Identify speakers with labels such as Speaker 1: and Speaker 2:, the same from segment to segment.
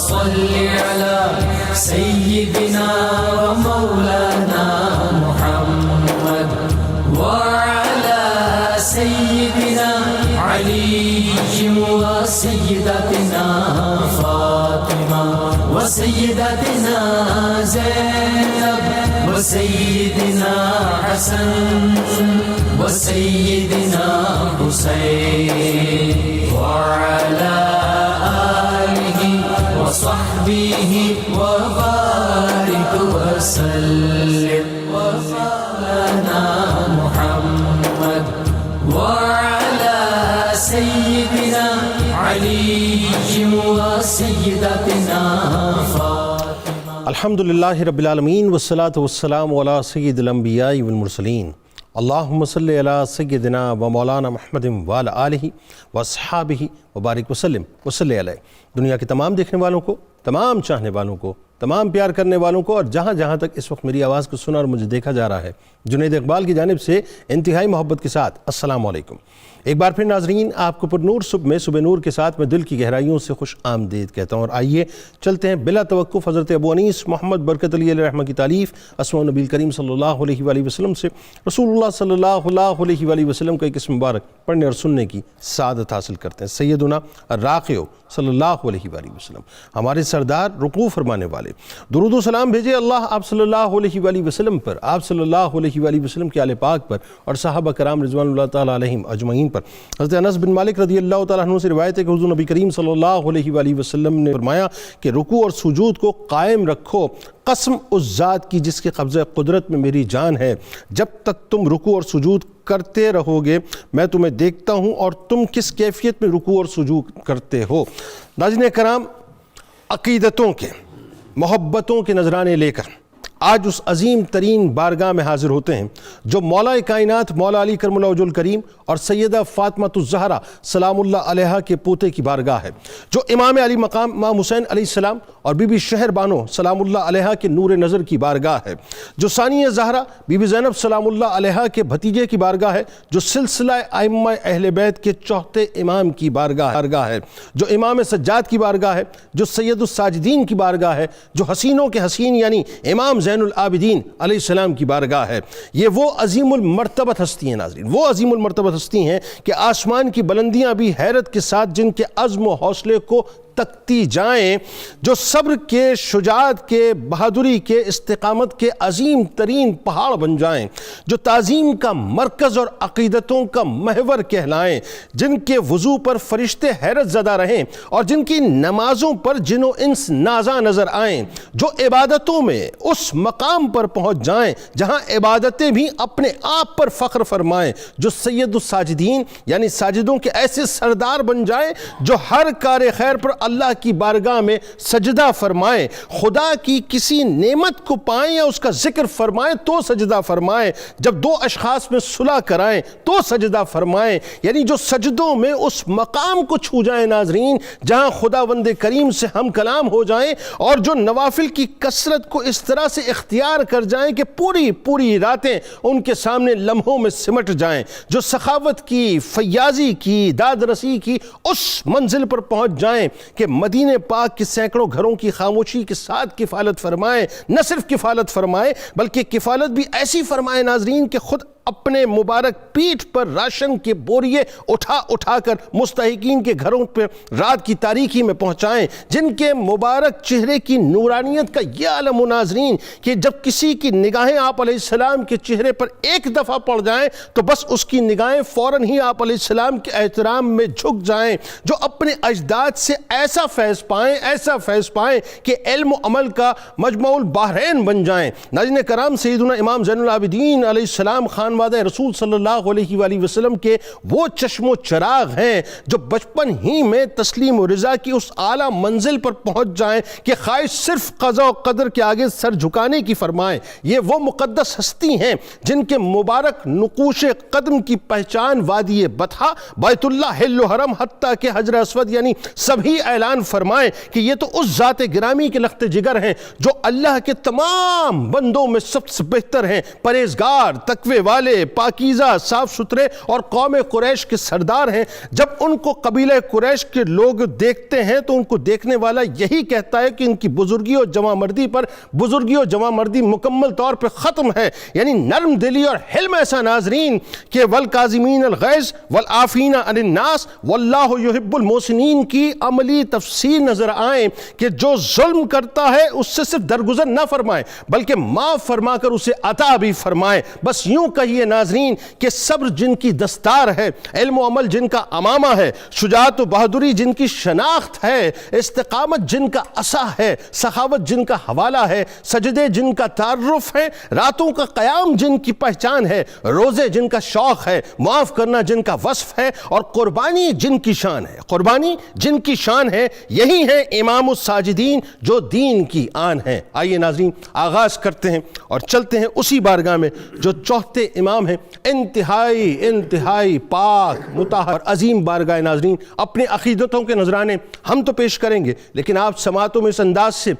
Speaker 1: صل على سيدنا ومولانا محمد وعلى سيدنا علي وسيدتنا فاطمة وسيدتنا زينب وسيدنا حسن وسيدنا حسين وعلى آله وصحبه وبارك وسلم ومولانا محمد وعلى سيدنا علي وسيدتنا فاطمة.
Speaker 2: الحمدللہ رب العالمین والصلاة والسلام علی سید الانبیاء والمرسلین. اللہم صلی علی سیدنا و مولانا محمد وعلی آلہ واصحابہ وبارک وسلم وصلی علیہ. دنیا کے تمام دیکھنے والوں کو، تمام چاہنے والوں کو، تمام پیار کرنے والوں کو، اور جہاں جہاں تک اس وقت میری آواز کو سنا اور مجھے دیکھا جا رہا ہے، جنید اقبال کی جانب سے انتہائی محبت کے ساتھ السلام علیکم. ایک بار پھر ناظرین، آپ کو پر نور صبح میں صبح نور کے ساتھ میں دل کی گہرائیوں سے خوش آمدید کہتا ہوں. اور آئیے چلتے ہیں بلا توقف حضرت ابو انیس محمد برکت علی علیہ رحمہ کی تالیف اسماء نبی کریم صلی اللہ علیہ وآلہ وسلم سے رسول اللہ صلی اللہ علیہ وآلہ وسلم کا ایک اسم مبارک پڑھنے اور سننے کی سعادت حاصل کرتے ہیں. سیدنا الراقع صلی اللہ علیہ وآلہ وسلم، ہمارے سردار رکوع فرمانے والے، درود و سلام بھیجے اللہ آپ صلی اللہ علیہ وآلہ وسلم پر، آپ صلی اللہ علیہ وآلہ وسلم کے آل پاک پر اور صحابہ کرام رضوان اللہ تعالیٰ علیہم اجمعین پر. حضرت انس بن مالک رضی اللہ تعالیٰ عنہ سے روایت ہے کہ حضور نبی کریم صلی اللہ علیہ وآلہ وسلم نے فرمایا کہ رکوع اور سجود کو قائم رکھو، قسم اس ذات کی جس کے قبضہ قدرت میں میری جان ہے، جب تک تم رکوع اور سجود کرتے رہو گے میں تمہیں دیکھتا ہوں اور تم کس کیفیت میں رکوع اور سجود کرتے ہو. ناظرین کرام، عقیدتوں کے، محبتوں کے نذرانے لے کر آج اس عظیم ترین بارگاہ میں حاضر ہوتے ہیں جو مولا کائنات مولا علی کرم اللہ وجہ الکریم اور سیدہ فاطمہ الزہرا سلام اللہ علیہا کے پوتے کی بارگاہ ہے، جو امام علی مقام امام حسین علیہ السلام اور بی بی شہر بانو سلام اللہ علیہا کے نور نظر کی بارگاہ ہے، جو ثانیہ زہرا بی بی زینب سلام اللہ علیہا کے بھتیجے کی بارگاہ ہے، جو سلسلہ ائمہ اہل بیت کے چوتھے امام کی بارگاہ ہے، جو امام سجاد کی بارگاہ ہے، جو سید الساجدین کی بارگاہ ہے، جو حسینوں کے حسین یعنی امام زین العابدین علیہ السلام کی بارگاہ ہے. یہ وہ عظیم المرتبت ہستی ہیں ناظرین، وہ عظیم المرتبت ہستی ہیں کہ آسمان کی بلندیاں بھی حیرت کے ساتھ جن کے عزم و حوصلے کو تکتی جائیں، جو صبر کے، شجاعت کے، بہادری کے، استقامت کے عظیم ترین پہاڑ بن جائیں، جو تعظیم کا مرکز اور عقیدتوں کا محور کہلائیں، جن کے وضو پر فرشتے حیرت زدہ رہیں اور جن کی نمازوں پر جن و انس نازاں نظر آئیں، جو عبادتوں میں اس مقام پر پہنچ جائیں جہاں عبادتیں بھی اپنے آپ پر فخر فرمائیں، جو سید الساجدین یعنی ساجدوں کے ایسے سردار بن جائیں جو ہر کار خیر پر اللہ کی بارگاہ میں سجدہ فرمائیں، خدا کی کسی نعمت کو پائیں یا اس کا ذکر فرمائیں تو سجدہ فرمائیں، جب دو اشخاص میں صلح کرائیں تو سجدہ فرمائیں، یعنی جو سجدوں میں اس مقام کو چھو جائیں ناظرین جہاں خداوند کریم سے ہم کلام ہو جائیں، اور جو نوافل کی کثرت کو اس طرح سے اختیار کر جائیں کہ پوری راتیں ان کے سامنے لمحوں میں سمٹ جائیں، جو سخاوت کی، فیاضی کی، داد رسی کی اس منزل پر پہنچ جائیں کہ مدینہ پاک کے سینکڑوں گھروں کی خاموشی کے ساتھ کفالت فرمائیں، نہ صرف کفالت فرمائیں بلکہ کفالت بھی ایسی فرمائیں ناظرین کہ خود اپنے مبارک پیٹھ پر راشن کے بوریے اٹھا کر مستحقین کے گھروں پر رات کی تاریکی میں پہنچائیں، جن کے مبارک چہرے کی نورانیت کا یہ عالم ناظرین کہ جب کسی کی نگاہیں آپ علیہ السلام کے چہرے پر ایک دفعہ پڑ جائیں تو بس اس کی نگاہیں فوراً ہی آپ علیہ السلام کے احترام میں جھک جائیں، جو اپنے اجداد سے ایسا فیض پائیں کہ علم و عمل کا مجمع البحرین بن جائیں. ناظرین کرام، سیدنا امام زین العابدین علیہ السلام خان وعدہ رسول صلی اللہ علیہ وآلہ وسلم کے وہ چشم و چراغ ہیں جو بچپن ہی میں تسلیم و رضا کی اس اعلیٰ منزل پر پہنچ جائیں کہ خواہش صرف قضا و قدر کے آگے سر جھکانے کی فرمائیں. یہ وہ مقدس ہستی ہیں جن کے مبارک نقوش قدم کی پہچان وادی بطحا، بیت اللہ، حل و حرم، حتیٰ کہ حجر اسود یعنی سبھی اعلان فرمائیں کہ یہ تو اس ذات گرامی کے لخت جگر ہیں جو اللہ کے تمام بندوں میں سب سے بہتر ہیں، پرہیزگار، تقوی والے، والے پاکیزہ صاف ستھرے اور قوم قریش کے سردار ہیں، جب ان کو قبیلہ قریش کے لوگ دیکھتے ہیں تو ان کو دیکھنے والا یہی کہتا ہے کہ ان کی بزرگی اور جوان مردی پر بزرگی اور جوان مردی مکمل طور پہ ختم ہے، یعنی نرم دلی اور حلم ایسا ناظرین کہ والکاظمین الغیظ والعافین عن الناس واللہ یحب المحسنین کی عملی تفسیر نظر آئیں کہ جو ظلم کرتا ہے اس سے صرف درگزر نہ فرمائے بلکہ معاف فرما کر اسے عطا بھی فرمائے۔ بس یوں کہیے ناظرین کہ صبر جن کی دستار ہے، علم و عمل جن کا امامہ ہے، شجاعت و بہادری جن کی شناخت ہے، استقامت جن کا عصا ہے، سخاوت جن کا حوالہ ہے، سجدے جن کا تعارف ہے، راتوں کا قیام جن کی پہچان ہے، روزے جن کا شوق ہے، معاف کرنا جن کا وصف ہے، اور قربانی جن کی شان ہے۔ قربانی جن کی شان ہے، یہی ہیں امام الساجدین جو دین کی آن ہے۔ آئیے ناظرین آغاز کرتے ہیں اور چلتے ہیں اسی بارگاہ میں جو چوتھے امام ہیں، انتہائی پاک مطہر عظیم بارگاہ ناظرین۔ اپنے عقیدتوں کے نذرانے ہم تو پیش کریں گے، لیکن آپ سماعتوں میں اس انداز سے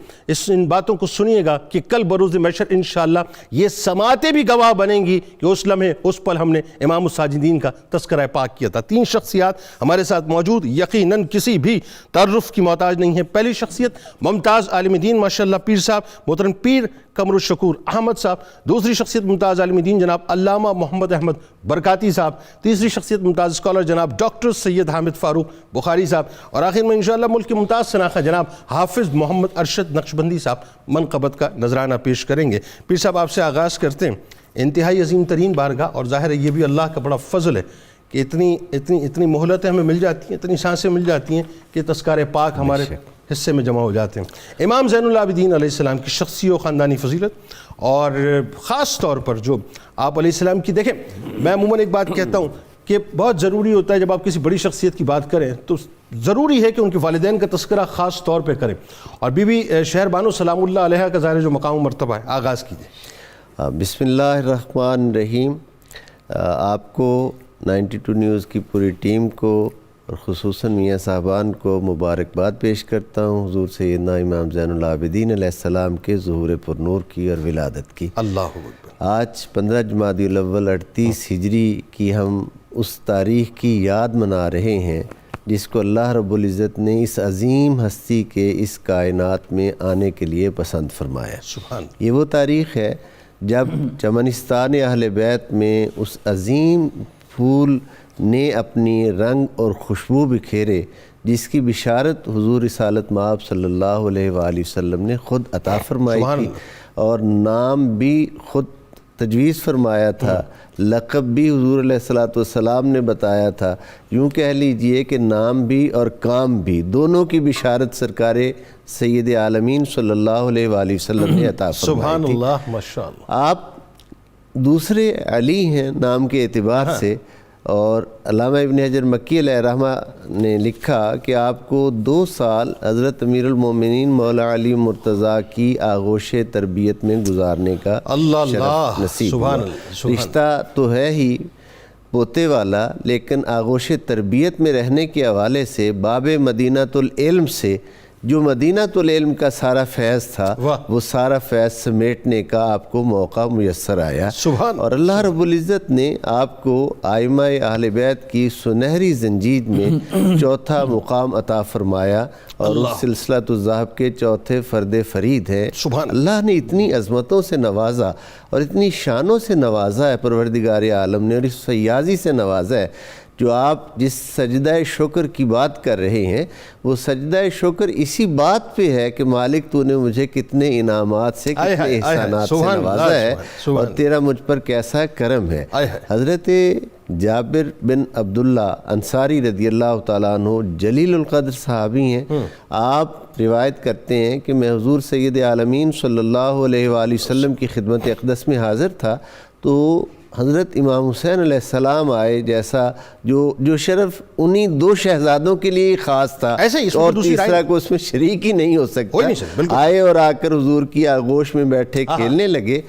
Speaker 2: ان باتوں کو سنیے گا کہ کل بروز محشر انشاءاللہ یہ سماعتیں بھی گواہ بنیں گی کہ اس لمحے اس پل ہم نے امام الساجدین کا تذکرہ پاک کیا تھا۔ 3 شخصیات ہمارے ساتھ موجود، یقیناً کسی بھی تعارف کی محتاج نہیں ہے۔ پہلی شخصیت ممتاز عالم دین ماشاءاللہ پیر صاحب محترم پیر قمر الشکور احمد صاحب، دوسری شخصیت ممتاز عالم دین جناب علامہ محمد احمد برکاتی صاحب، تیسری شخصیت ممتاز اسکالر جناب ڈاکٹر سید حامد فاروق بخاری صاحب، اور آخر میں انشاءاللہ ملک کے ممتاز شناخہ جناب حافظ محمد ارشد نقشبندی صاحب منقبت کا نذرانہ پیش کریں گے۔ پیر صاحب آپ سے آغاز کرتے ہیں، انتہائی عظیم ترین بارگاہ، اور ظاہر ہے یہ بھی اللہ کا بڑا فضل ہے کہ اتنی مہلتیں ہمیں مل جاتی ہیں، اتنی سانسیں مل جاتی ہیں کہ تذکار پاک ہمارے حصے میں جمع ہو جاتے ہیں۔ امام زین العابدین علیہ السلام کی شخصی و خاندانی فضیلت، اور خاص طور پر جو آپ علیہ السلام کی دیکھیں، میں عموماً ایک بات کہتا ہوں کہ بہت ضروری ہوتا ہے جب آپ کسی بڑی شخصیت کی بات کریں تو ضروری ہے کہ ان کے والدین کا تذکرہ خاص طور پہ کریں، اور بی بی شہر بانو سلام اللہ علیہ کا ظاہر جو مقام و مرتبہ ہے، آغاز کیجیے۔
Speaker 3: بسم اللہ الرحمن الرحیم۔ آپ کو 92 نیوز کی پوری ٹیم کو اور خصوصاً میاں صاحبان کو مبارکباد پیش کرتا ہوں حضور سیدنا امام زین العابدین علیہ السلام کے ظہور پرنور کی اور ولادت کی۔
Speaker 2: اللہ اکبر۔
Speaker 3: آج 15 جمادی الاول 38 ہجری کی ہم اس تاریخ کی یاد منا رہے ہیں جس کو اللہ رب العزت نے اس عظیم ہستی کے اس کائنات میں آنے کے لیے پسند فرمایا۔
Speaker 2: سبحان۔
Speaker 3: یہ وہ تاریخ ہے جب چمنستان اہل بیت میں اس عظیم پھول نے اپنی رنگ اور خوشبو بکھیرے جس کی بشارت حضور رسالت مآب صلی اللہ علیہ وآلہ وسلم نے خود عطا فرمائی تھی، اور نام بھی خود تجویز فرمایا تھا، لقب بھی حضور علیہ السلام نے بتایا تھا۔ یوں کہہ لیجئے کہ نام بھی اور کام بھی دونوں کی بشارت سرکار سید عالمین صلی اللہ علیہ وآلہ وسلم نے عطا فرمائی تھی۔
Speaker 2: سبحان اللہ، ماشاءاللہ۔
Speaker 3: آپ دوسرے علی ہیں نام کے اعتبار سے، اور علامہ ابن حجر مکی علیہ رحمہ نے لکھا کہ آپ کو 2 سال حضرت امیر المومنین مولا علی مرتضیٰ کی آغوش تربیت میں گزارنے کا شرف نصیب ہوا۔ رشتہ تو ہے ہی پوتے والا، لیکن آغوش تربیت میں رہنے کے حوالے سے باب مدینۃ العلم سے جو مدینۃ العلم کا سارا فیض تھا وہ سارا فیض سمیٹنے کا آپ کو موقع میسر آیا، اور اللہ رب العزت نے آپ کو ائمہ اہل بیت کی سنہری زنجیر میں چوتھا مقام عطا فرمایا، اور اس سلسلۃ الذہب کے چوتھے فرد فرید ہے۔ اللہ نے اتنی عظمتوں سے نوازا اور اتنی شانوں سے نوازا ہے پروردگار عالم نے، اور اس فیاضی سے نوازا ہے جو آپ جس سجدہ شکر کی بات کر رہے ہیں، وہ سجدہ شکر اسی بات پہ ہے کہ مالک تو نے مجھے کتنے انعامات سے کتنے احسانات سے نوازا ہے، اور تیرا مجھ پر کیسا کرم ہے۔ حضرت جابر بن عبداللہ انصاری رضی اللہ تعالیٰ عنہ جلیل القدر صحابی ہیں۔ آپ روایت کرتے ہیں کہ میں حضور سید عالمین صلی اللہ علیہ وآلہ وسلم کی خدمت اقدس میں حاضر تھا، تو حضرت امام حسین علیہ السلام آئے، جیسا جو شرف انہی 2 شہزادوں کے لیے خاص تھا، اور تیسرا کو اس میں شریک ہی نہیں ہو سکتا، آئے اور آ کر حضور کی آغوش میں بیٹھے کھیلنے لگے۔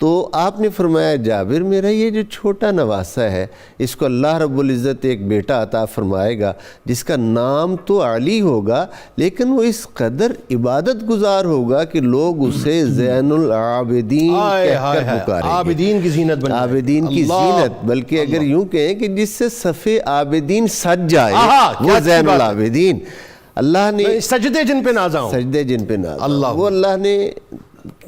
Speaker 3: تو آپ نے فرمایا جابر میرا یہ جو چھوٹا نواسہ ہے اس کو اللہ رب العزت ایک بیٹا عطا فرمائے گا جس کا نام تو علی ہوگا لیکن وہ اس قدر عبادت گزار ہوگا کہ لوگ اسے زین العابدین کہہ کر پکاریں گے.
Speaker 2: عابدین کی زینت بن
Speaker 3: عابدین کی زینت, بلکہ اگر یوں کہیں کہ جس سے صف عابدین سج جائے وہ زین العابدین. اللہ نے
Speaker 2: سجدے جن پہ نازاں
Speaker 3: سجدے جن پہ نازاں وہ اللہ نے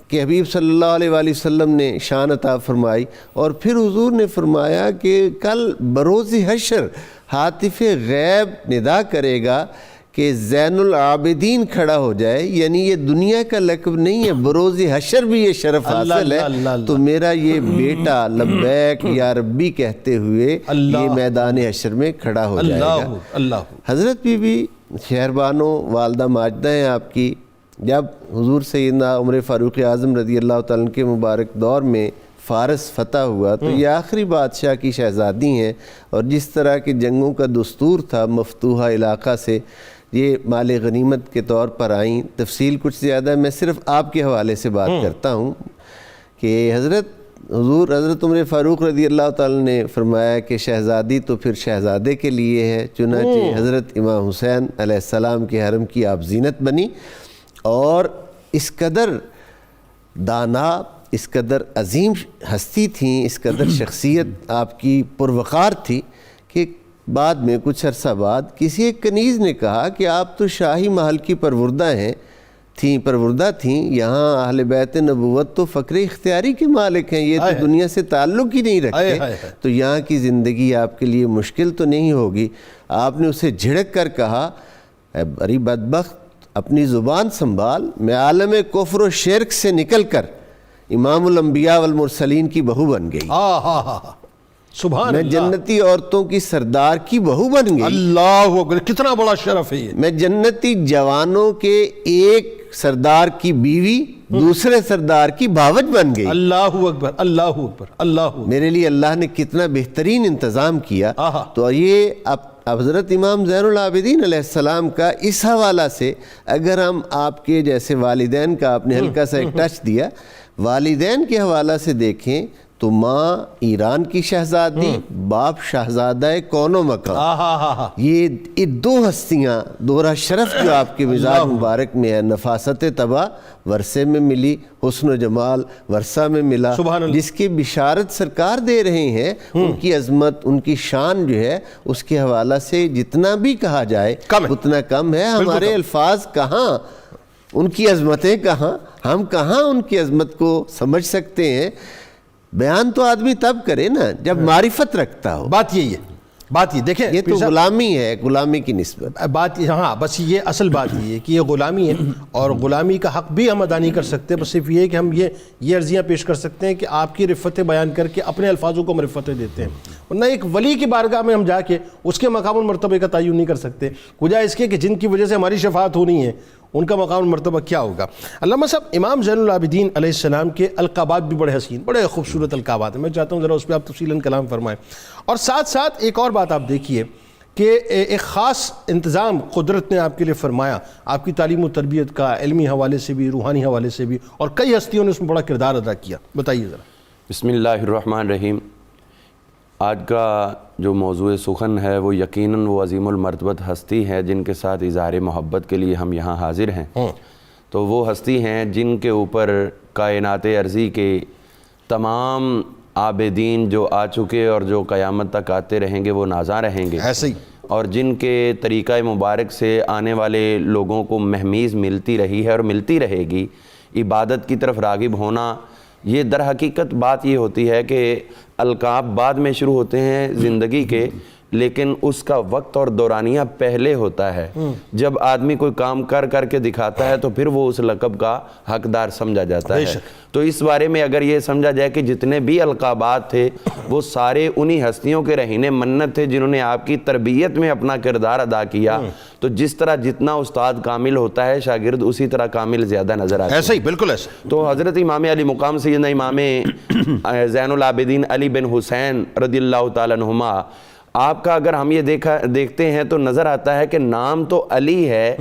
Speaker 3: کہ حبیب صلی اللہ علیہ وآلہ وسلم نے شان عطا فرمائی. اور پھر حضور نے فرمایا کہ کل بروز حشر ہاتف غیب ندا کرے گا کہ زین العابدین کھڑا ہو جائے, یعنی یہ دنیا کا لقب نہیں ہے, بروز حشر بھی یہ شرف حاصل ہے. تو میرا یہ بیٹا لبیک یا ربی کہتے ہوئے یہ میدان حشر میں کھڑا ہو جائے گا. حضرت بی بی شہربانو والدہ ماجدہ ہیں آپ کی, جب حضور سیدنا عمر فاروق اعظم رضی اللہ تعالیٰ کے مبارک دور میں فارس فتح ہوا تو یہ آخری بادشاہ کی شہزادی ہیں, اور جس طرح کے جنگوں کا دستور تھا مفتوحہ علاقہ سے یہ مال غنیمت کے طور پر آئیں. تفصیل کچھ زیادہ میں صرف آپ کے حوالے سے بات کرتا ہوں کہ حضرت عمر فاروق رضی اللہ تعالیٰ نے فرمایا کہ شہزادی تو پھر شہزادے کے لیے ہے, چنانچہ حضرت امام حسین علیہ السلام کے حرم کی آپ زینت بنی. اور اس قدر دانا, اس قدر عظیم ہستی تھیں, اس قدر شخصیت آپ کی پروقار تھی کہ بعد میں کچھ عرصہ بعد کسی ایک کنیز نے کہا کہ آپ تو شاہی محل کی پروردہ تھیں, یہاں اہل بیت نبوت تو فقر اختیاری کے مالک ہیں, یہ تو دنیا سے تعلق ہی نہیں رکھتے, تو یہاں کی زندگی آپ کے لیے مشکل تو نہیں ہوگی. آپ نے اسے جھڑک کر کہا اے بڑی بدبخت اپنی زبان سنبھال, میں عالم کفر و شرک سے نکل کر امام الانبیاء والمرسلین کی بہو بن گئی.
Speaker 2: سبحان
Speaker 3: میں
Speaker 2: اللہ,
Speaker 3: جنتی عورتوں کی سردار کی بہو بن گئی.
Speaker 2: اللہ اکبر, کتنا بڑا شرف ہے یہ.
Speaker 3: میں جنتی جوانوں کے ایک سردار کی بیوی دوسرے سردار کی بھاوج بن گئی.
Speaker 2: اللہ اکبر, اللہ اکبر, اللہ اکبر.
Speaker 3: میرے لیے اللہ نے کتنا بہترین انتظام کیا. تو یہ اب حضرت امام زین العابدین علیہ السلام کا اس حوالہ سے اگر ہم آپ کے جیسے والدین کا آپ نے ہلکا سا ایک ٹچ دیا, والدین کے حوالہ سے دیکھیں تو ماں ایران کی شہزادی, باپ شہزادہ کون و مکان, یہ دو ہستیاں دورہ شرف جو آپ کے مزاج مبارک میں ہے. نفاست طبع ورثے میں ملی, حسن و جمال ورثہ میں ملا, جس کی بشارت سرکار دے رہے ہیں. ان کی عظمت, ان کی شان جو ہے اس کے حوالہ سے جتنا بھی کہا جائے اتنا کم ہے. ہمارے الفاظ کہاں, ان کی عظمتیں کہاں, ہم کہاں ان کی عظمت کو سمجھ سکتے ہیں. بیان تو آدمی تب کرے نا جب معرفت رکھتا ہو.
Speaker 2: بات یہی ہے, بات یہ دیکھیں
Speaker 3: یہ تو غلامی ہے, غلامی کی نسبت
Speaker 2: بات. ہاں بس یہ اصل بات یہ ہے کہ یہ غلامی ہے, اور غلامی کا حق بھی ہم ادا نہیں کر سکتے. بس صرف یہ ہے کہ ہم یہ عرضیاں پیش کر سکتے ہیں کہ آپ کی رفتیں بیان کر کے اپنے الفاظوں کو ہم رفتیں دیتے ہیں, ورنہ ایک ولی کی بارگاہ میں ہم جا کے اس کے مقام المرتبہ کا تعین نہیں کر سکتے. وجہ اس کے کہ جن کی وجہ سے ہماری شفاعت ہونی ہے ان کا مقام المرتبہ کیا ہوگا. علامہ صاحب, امام زین العابدین علیہ السلام کے القابات بھی بڑے حسین, بڑے خوبصورت القابات ہیں. میں چاہتا ہوں ذرا اس پہ آپ تفصیلاً کلام فرمائیں. اور ساتھ ساتھ ایک اور بات آپ دیکھیے کہ ایک خاص انتظام قدرت نے آپ کے لیے فرمایا, آپ کی تعلیم و تربیت کا, علمی حوالے سے بھی, روحانی حوالے سے بھی, اور کئی ہستیوں نے اس میں بڑا کردار ادا کیا. بتائیے ذرا.
Speaker 4: بسم اللہ الرحمن الرحیم. آج کا جو موضوع سخن ہے وہ یقیناً وہ عظیم المرتبت ہستی ہے جن کے ساتھ اظہار محبت کے لیے ہم یہاں حاضر ہیں. تو وہ ہستی ہیں جن کے اوپر کائنات ارضی کے تمام عابدین جو آ چکے اور جو قیامت تک آتے رہیں گے وہ نازاں رہیں گے,
Speaker 2: ایسے ہی,
Speaker 4: اور جن کے طریقہ مبارک سے آنے والے لوگوں کو مہمیز ملتی رہی ہے اور ملتی رہے گی. عبادت کی طرف راغب ہونا, یہ در حقیقت بات یہ ہوتی ہے کہ القاب بعد میں شروع ہوتے ہیں زندگی کے, لیکن اس کا وقت اور دورانیہ پہلے ہوتا ہے. جب آدمی کوئی کام کر کر کے دکھاتا ہے تو پھر وہ اس لقب کا حقدار سمجھا جاتا ہے. تو اس بارے میں اگر یہ سمجھا جائے کہ جتنے بھی القابات تھے وہ سارے انہی ہستیوں کے رہین منت تھے جنہوں نے آپ کی تربیت میں اپنا کردار ادا کیا. تو جس طرح جتنا استاد کامل ہوتا ہے شاگرد اسی طرح کامل زیادہ نظر آتا ہے.
Speaker 2: ایسا ہی, بالکل ایسا.
Speaker 4: تو حضرت امام علی مقام سیدنا امام زین العابدین علی بن حسین رضی اللہ تعالیٰ عنہما, آپ کا اگر ہم یہ دیکھتے ہیں تو نظر آتا ہے کہ نام تو علی ہے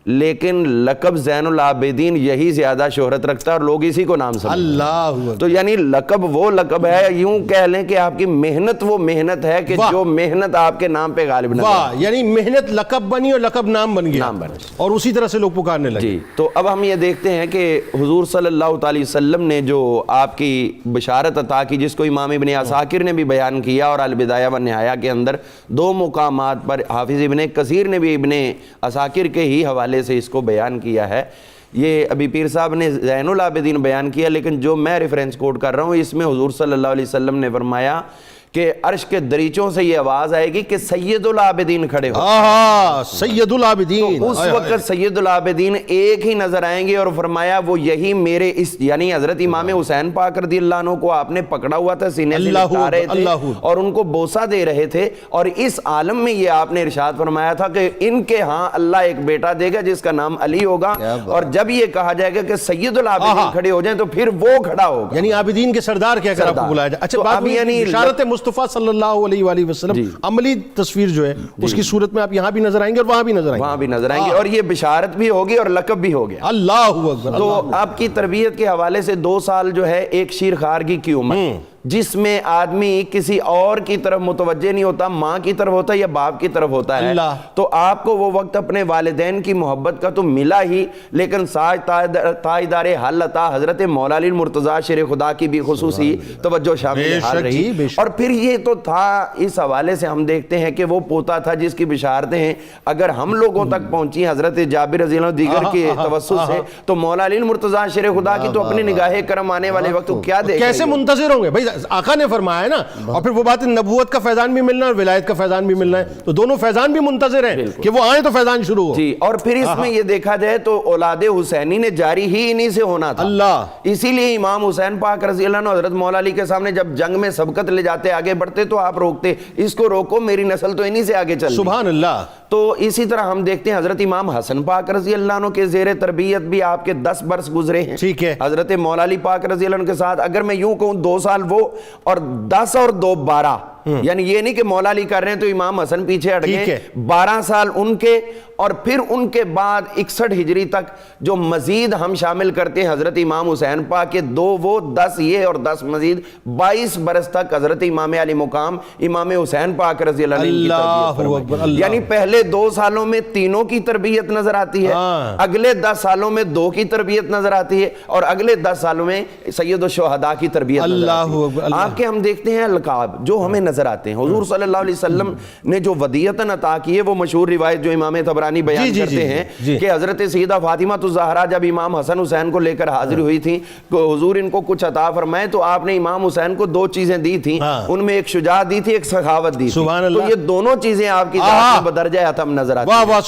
Speaker 4: لیکن لقب زین العابدین یہی زیادہ شہرت رکھتا ہے اور لوگ اسی کو نام سمجھتے ہیں۔
Speaker 2: اللہ اکبر۔
Speaker 4: تو یعنی لقب وہ لقب ہے، یوں کہہ لیں کہ آپ کی محنت وہ محنت ہے کہ جو محنت آپ کے نام پہ غالب نہ
Speaker 2: واہ، یعنی محنت لقب بنی اور لقب نام بن گیا،
Speaker 4: نام بن گیا،
Speaker 2: اور اسی طرح سے لوگ پکارنے لگے۔
Speaker 4: جی۔ تو اب ہم یہ دیکھتے ہیں کہ حضور صلی اللہ تعالی وسلم نے جو آپ کی بشارت عطا کی، جس کو امام ابن عساکر نے بھی بیان کیا اور البدایہ والنہایہ کے اندر 2 مقامات پر، حافظ ابن کثیر نے بھی ابن عساکر کے ہی حوالے سے اس کو بیان کیا ہے۔ یہ ابھی پیر صاحب نے زین العابدین بیان کیا، لیکن جو میں ریفرنس کوٹ کر رہا ہوں اس میں حضور صلی اللہ علیہ وسلم نے فرمایا کہ عرش کے دریچوں سے یہ آواز آئے گی کہ سید العابدین کھڑے ہو۔
Speaker 2: آہا، سید العابدین،
Speaker 4: تو اس وقت سید العابدین ایک ہی نظر آئیں گے، اور فرمایا وہ یہی میرے اس، یعنی حضرت امام حسین پاک رضی اللہ عنہ کو آپ نے پکڑا ہوا تھا، سینے سے لٹا رہے تھے اور ان کو بوسہ دے رہے تھے، اور اس عالم میں یہ آپ نے ارشاد فرمایا تھا کہ ان کے ہاں اللہ ایک بیٹا دے گا جس کا نام علی ہوگا، اور جب یہ کہا جائے گا کہ سید العابدین کھڑے ہو جائیں تو پھر وہ کھڑا ہوگا،
Speaker 2: یعنی عابدین کے سردار کہہ کر آپ کو بلایا جائے۔ اچھا، بات یعنی بشارت مصطفیٰ صلی اللہ علیہ وآلہ وسلم عملی تصویر جو ہے اس کی صورت میں آپ یہاں بھی نظر آئیں گے اور وہاں بھی نظر آئیں گے،
Speaker 4: اور یہ بشارت بھی ہوگی اور لقب بھی ہو گیا۔
Speaker 2: اللہ اکبر۔
Speaker 4: تو آپ کی تربیت کے حوالے سے 2 سال جو ہے ایک شیر خارگی کی عمر، جس میں آدمی کسی اور کی طرف متوجہ نہیں ہوتا، ماں کی طرف ہوتا ہے یا باپ کی طرف ہوتا ہے، تو آپ کو وہ وقت اپنے والدین کی محبت کا تو ملا ہی، لیکن ساج تاجدار حل عطا حضرت مولا علی المرتضیٰ شیر خدا کی بھی خصوصی توجہ شامل حال رہی۔ اور پھر یہ تو تھا، اس حوالے سے ہم دیکھتے ہیں کہ وہ پوتا تھا جس کی بشارتیں ہیں اگر ہم لوگوں تک پہنچی حضرت جابر رضی اللہ عنہ دیگر کے توسط سے، تو مولا علی المرتضیٰ شیر خدا کی تو اپنی نگاہ کرم آنے والے وقت کیا دیکھیں گے،
Speaker 2: کیسے منتظر ہوں گے بھائی؟ آقا نے فرمایا ہے نا، اور پھر وہ بات نبوت کا فیضان بھی ملنا ہے اور ولایت کا فیضان بھی ملنا ہے، تو دونوں فیضان بھی منتظر ہیں کہ وہ آئیں تو فیضان شروع ہو۔
Speaker 4: جی، اور پھر اس میں یہ دیکھا جائے تو اولاد حسینی نے جاری ہی انہی سے ہونا تھا،
Speaker 2: اللہ،
Speaker 4: اسی لیے امام حسین پاک رضی اللہ عنہ حضرت مولا علی کے سامنے جب جنگ میں سبقت لے جاتے، آگے بڑھتے، تو آپ روکتے، اس کو روکو، میری نسل تو انہی سے آگے چل رہی۔
Speaker 2: سبحان اللہ۔
Speaker 4: تو اسی طرح ہم دیکھتے ہیں حضرت امام حسن پاک رضی اللہ عنہ کے زیر تربیت بھی آپ کے 10 برس گزرے ہیں،
Speaker 2: ٹھیک ہے،
Speaker 4: حضرت مولا علی پاک رضی اللہ عنہ کے ساتھ اگر میں یوں کہوں 2 سال وہ اور 10 اور 2 12، یعنی یہ نہیں کہ مولا علی کر رہے ہیں تو امام حسن پیچھے ہٹ گئے، 12 سال ان کے، اور پھر ان کے بعد 61 ہجری تک جو مزید ہم شامل کرتے ہیں حضرت امام حسین پاک کے 2 وہ 10 یہ اور 10 مزید 22 برس تک حضرت امام علی مقام امام حسین پاک رضی اللہ عنہ کی تربیت فرمائی۔ یعنی پہلے 2 سالوں میں تینوں کی تربیت نظر آتی ہے، اگلے 10 سالوں میں 2 کی تربیت نظر آتی ہے، اور اگلے 10 سالوں میں سید الشہداء کی تربیت نظر آتی ہے۔ آپ کے ہم دیکھتے ہیں القاب جو ہمیں نظر آتے ہیں، حضور صلی اللہ علیہ وسلم نے جو ودیعتاً عطا کی ہے، وہ مشہور روایت جو امام طبرانی بیان کرتے ہیں کہ حضرت سیدہ فاطمہ الزہرا جب امام حسن حسین کو لے کر حاضر ہوئی تھی کہ حضور ان کو کچھ عطا فرمائے، تو آپ نے امام حسین کو 2 چیزیں دی تھیں، ان میں ایک شجاعت دی تھی، ایک سخاوت دی تھی، تو یہ دونوں چیزیں آپ کی ذات میں بدرجہ عطم نظر آتی ہیں۔
Speaker 2: واہ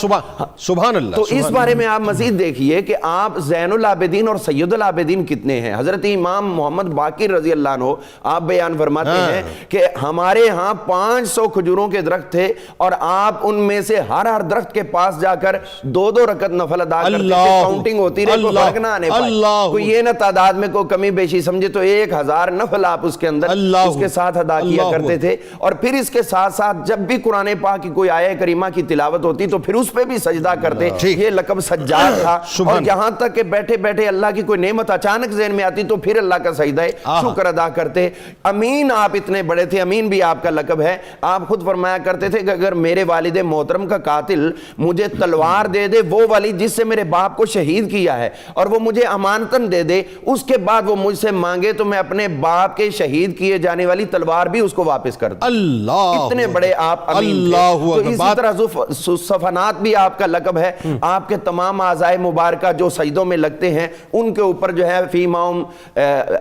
Speaker 2: سبحان اللہ۔
Speaker 4: تو اس بارے میں آپ مزید دیکھیے کہ آپ زین العابدین اور سید العابدین کتنے ہیں۔ حضرت امام محمد باقر رضی اللہ عنہ آپ بیان فرماتے ہیں کہ ہمارے ہاں 500 کھجوروں کے درخت تھے، اور آپ ان میں سے ہر درخت کے پاس جا کر 2 رکعت نفل ادا کرتے تھے، کاؤنٹنگ ہوتی رہے، کوئی فرق نہ آنے پائے، کوئی یہ نہ تعداد میں کوئی کمی بیشی سمجھے، تو 1000 نفل آپ اس کے اندر اس کے ساتھ ادا کیا کرتے تھے۔ اور پھر اس کے ساتھ ساتھ جب بھی قرآن پاک کی کوئی آیہ کریمہ کی تلاوت ہوتی تو پھر اس پہ بھی سجدہ کرتے، یہ لقب سجاد تھا۔ اور یہاں تک کہ بیٹھے بیٹھے اللہ کی کوئی نعمت اچانک ذہن میں آتی تو پھر اللہ کا سجدہ شکر ادا کرتے۔ امین آپ اتنے بڑے تھے، امین بھی آپ کا لقب ہے۔ آپ خود فرمایا کرتے تھے کہ اگر میرے والد محترم کا قاتل مجھے تلوار دے دے، وہ والی جس سے میرے باپ کو شہید کیا ہے، اور وہ مجھے امانتاً دے دے، اس کے بعد وہ مجھ سے مانگے تو میں اپنے باپ کے شہید کیے جانے والی تلوار بھی اس کو واپس کر دوں۔
Speaker 2: اللہ،
Speaker 4: اتنے بڑے آپ امین تھے۔ تو اسی طرح صفنات بھی آپ کا لقب ہے۔ آپ کے تمام اعضائے مبارکہ جو سجدوں میں لگتے ہیں ان کے اوپر جو ہے فیماؤم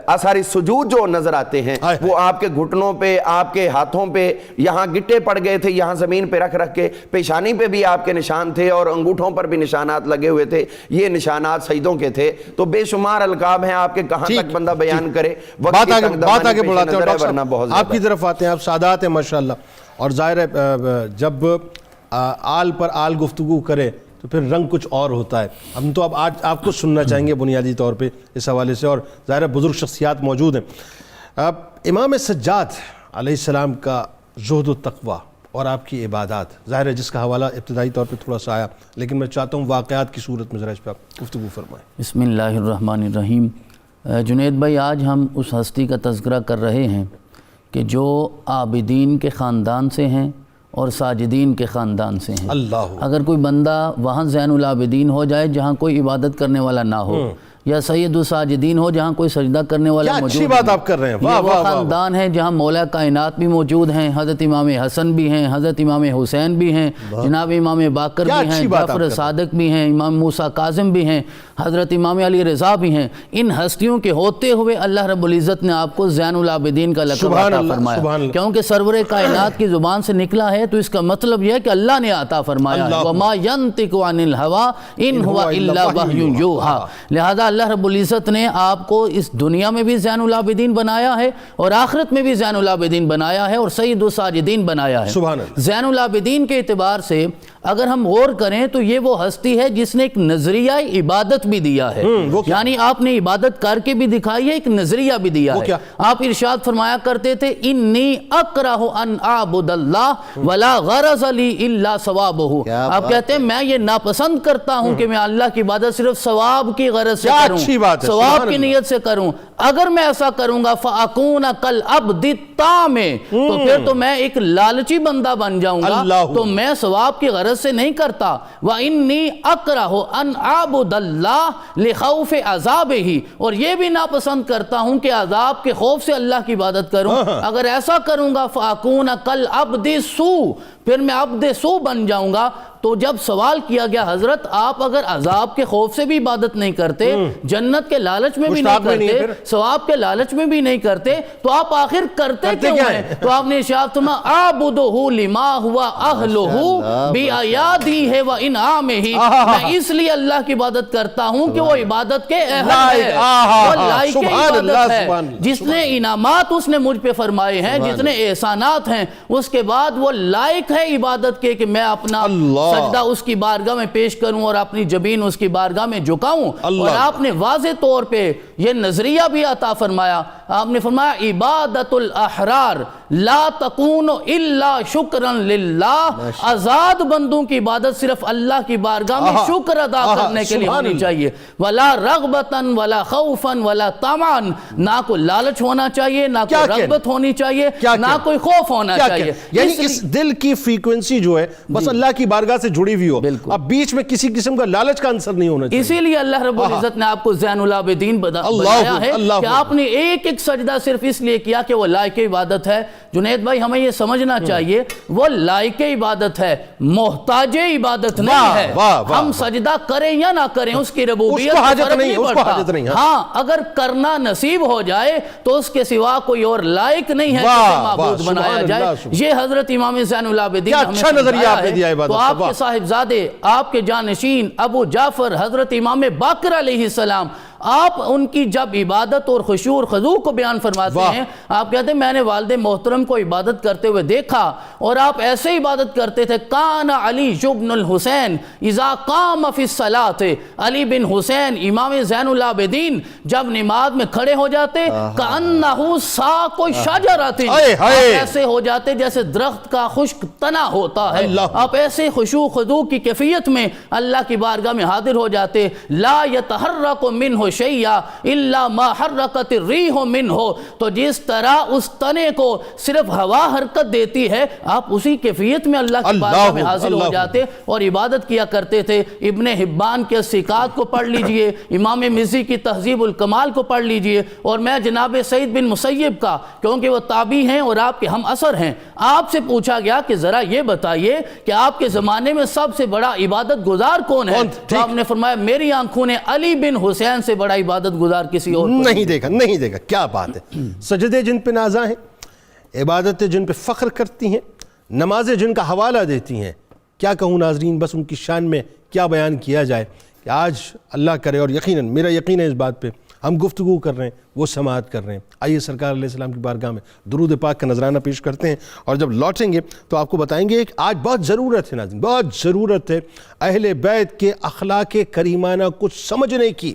Speaker 4: آثار سجود جو نظر آتے ہیں، وہ آپ کے گھٹنوں پہ، آپ کے ہاتھوں پہ، یہاں گٹے پڑ گئے تھے، یہاں زمین پہ رکھ رکھ کے، پیشانی پہ بھی آپ کے نشان تھے اور انگوٹھوں پر بھی نشانات لگے ہوئے تھے، یہ نشانات سجدوں کے تھے۔ تو بے شمار القاب ہیں آپ کے، کہاں تک بندہ بیان کرے،
Speaker 2: بات آگے بڑھاتے ہیں ڈاکٹر صاحب، آپ کی طرف آتے ہیں، آپ سادات ہیں ماشاءاللہ، اور ظاہر ہے جب آل پر آل گفتگو کرے تو پھر رنگ کچھ اور ہوتا ہے۔ ہم تو اب آج آپ کو سننا چاہیں گے بنیادی طور پہ اس حوالے سے، اور ظاہر ہے بزرگ شخصیات موجود ہیں۔ امام سجاد علیہ السلام کا زہد و تقوی اور آپ کی عبادات. ظاہر ہے جس کا حوالہ ابتدائی طور پہ تھوڑا سا آیا، لیکن میں چاہتا ہوں واقعات کی صورت میں ذرا اس پہ آپ گفتگو فرمائیں.
Speaker 5: بسم اللہ الرحمن الرحیم. جنید بھائی، آج ہم اس ہستی کا تذکرہ کر رہے ہیں کہ جو عابدین کے خاندان سے ہیں اور ساجدین کے خاندان سے ہیں.
Speaker 2: اللہ.
Speaker 5: اگر کوئی بندہ وہاں زین العابدین ہو جائے جہاں کوئی عبادت کرنے والا نہ ہو، یا سید الساجدین ہو جہاں کوئی سجدہ کرنے والا موجود
Speaker 2: اچھی بات آپ کر رہے ہیں.
Speaker 5: یہ وہ خاندان ہے جہاں مولا کائنات بھی موجود ہیں، حضرت امام حسن بھی ہیں، حضرت امام حسین بھی ہیں، جناب امام باقر بھی ہیں، جعفر صادق بھی ہیں، امام موسیٰ کاظم بھی ہیں، حضرت امام علی رضا بھی ہیں. ان ہستیوں کے ہوتے ہوئے اللہ رب العزت نے آپ کو زین العابدین کا لقب عطا فرمایا، کیونکہ سرور کائنات کی زبان سے نکلا ہے تو اس کا مطلب یہ ہے کہ اللہ نے عطا فرمایا ہے. وَمَا يَنْطِقُ عَنِ الْهَوَىٰ إِنْ هُوَ إِلَّا وَحْيٌ يُوحَىٰ. لہذا اللہ رب العزت نے آپ کو اس دنیا میں بھی زین العابدین بنایا ہے اور آخرت میں بھی زین العابدین بنایا ہے اور سید الساجدین بنایا ہے. زین العابدین کے اعتبار سے اگر ہم غور کریں تو یہ وہ ہستی ہے جس نے ایک نظریہ عبادت بھی دیا ہے. یعنی آپ نے عبادت کر کے بھی دکھائی ہے، ایک نظریہ بھی دیا ہے. آپ ارشاد فرمایا کرتے تھے انی اکرہ ان اعبد اللہ ولا غرض لی الا ثوابہ. آپ کہتے ہیں میں یہ ناپسند کرتا ہوں کہ میں اللہ کی عبادت صرف ثواب کی غرض سے کروں، ثواب کی نیت سے کروں. اگر میں ایسا کروں گا فَأَكُونَ كَالْعَبْدِ الطَّامِ، تو پھر تو میں ایک لالچی بندہ بن جاؤں گا، تو میں ثواب کی غرض سے نہیں کرتا. وَإِنِّي أَكْرَهُ أَنْ أَعْبُدَ اللَّهَ لِخَوْفِ عَذَابِهِ، اور یہ بھی ناپسند کرتا ہوں کہ عذاب کے خوف سے اللہ کی عبادت کروں. اگر ایسا کروں گا فَأَكُونَ كَالْعَبْدِ السُّوءِ، پھر میں عبد سو بن جاؤں گا. تو جب سوال کیا گیا حضرت آپ اگر عذاب کے خوف سے بھی عبادت نہیں کرتے، جنت کے لالچ میں بھی نہیں کرتے، ثواب کے لالچ میں بھی نہیں کرتے، تو آپ آخر کرتے کیوں ہیں؟ تو آپ نے ارشاد فرمایا اعبدہ لما ہوا اہلہ بیعیادہ و انعامہ، میں اس لیے اللہ کی عبادت کرتا ہوں کہ وہ عبادت کے اہل ہے، وہ لائق عبادت ہے. جس نے انعامات اس نے مجھ پہ فرمائے ہیں، جتنے احسانات ہیں، اس کے بعد وہ لائق ہے عبادت کے کہ میں اپنا سجدہ اس کی بارگاہ میں پیش کروں اور اپنی جبین اس کی بارگاہ میں جھکاؤں. اور آپ نے واضح طور پہ یہ نظریہ بھی عطا فرمایا. آپ نے فرمایا عبادت الاحرار لا تکون الا شکرا للہ، آزاد بندوں کی عبادت صرف اللہ کی بارگاہ میں شکر ادا کرنے کے لیے ہونی چاہیے. ولا رغبتا ولا خوفا ولا طمعا، نہ کوئی لالچ ہونا چاہیے، نہ کوئی رغبت ہونی چاہیے، نہ کوئی خوف ہونا چاہیے.
Speaker 2: یعنی اس دل کی فریکوینسی جو ہے بس اللہ کی بارگاہ سے جڑی ہوئی ہو، اب بیچ میں کسی قسم کا لالچ کا عنصر نہیں ہونا چاہیے.
Speaker 5: اسی لیے اللہ رب العزت نے آپ کو زین العابدین بنایا ہے کہ آپ نے ایک ایک سجدہ صرف اس لیے کیا کہ وہ لائق عبادت ہے. جنید بھائی ہمیں یہ سمجھنا چاہیے وہ لائق عبادت ہے، محتاج عبادت نہیں ہے. ہم سجدہ کریں یا نہ کریں اس کی ربوبیت فرق نہیں پڑتا. ہاں اگر کرنا نصیب ہو جائے تو اس کے سوا کوئی اور لائق نہیں ہے کہ معبود بنایا جائے. یہ حضرت امام زین العابدین
Speaker 2: اچھا نظریہ آپ نے دیا عبادت.
Speaker 5: تو آپ کے صاحبزادے، آپ کے جانشین ابو جعفر حضرت امام باقر علیہ السلام، آپ ان کی جب عبادت اور خشوع اور خضوع کو بیان فرماتے ہیں، آپ کہتے ہیں میں نے والد محترم کو عبادت کرتے ہوئے دیکھا اور آپ ایسے عبادت کرتے تھے. کان علی بن الحسین اذا قام فی الصلاۃ، علی بن حسین امام زین العابدین جب نماز میں کھڑے ہو جاتے کأنہ ساق شجرۃ، ایسے ہو جاتے جیسے درخت کا خشک تنا ہوتا ہے. آپ ایسے خشوع خضوع کی کیفیت میں اللہ کی بارگاہ میں حاضر ہو جاتے. لا یتحرک منہ شیئا الا ما حرکت الریح منہ، تو جس طرح اس تنے کو صرف ہوا حرکت دیتی ہے آپ اسی کیفیت میں اللہ کی بارگاہ میں حاضر ہو جاتے اور عبادت کیا کرتے تھے. ابن حبان کے الثقات کو پڑھ لیجئے، امام مزی کی تہذیب الکمال کو پڑھ لیجئے، اور میں جناب سعید بن مسیب کا، کیونکہ وہ تابعی ہیں اور آپ کے ہم اثر ہیں، آپ سے پوچھا گیا کہ ذرا یہ بتائیے کہ آپ کے زمانے میں سب سے بڑا عبادت گزار کون ہے؟ تو آپ نے فرمایا میری آنکھوں نے علی بن حسین سے بڑا عبادت گزار کسی اور
Speaker 2: نہیں دیکھا. کیا بات ہے! سجدے جن پہ نازاں ہیں، عبادتیں جن پہ فخر کرتی ہیں، نمازیں جن کا حوالہ دیتی ہیں. کیا کہوں ناظرین، بس ان کی شان میں کیا بیان کیا جائے کہ آج اللہ کرے، اور یقیناً میرا یقین ہے اس بات پہ، ہم گفتگو کر رہے ہیں، وہ سماعت کر رہے ہیں. آئیے سرکار علیہ السلام کی بارگاہ میں درود پاک کا نذرانہ پیش کرتے ہیں، اور جب لوٹیں گے تو آپ کو بتائیں گے کہ آج بہت ضرورت ہے ناظرین، بہت ضرورت ہے اہل بیت کے اخلاق کریمانہ کچھ سمجھنے کی.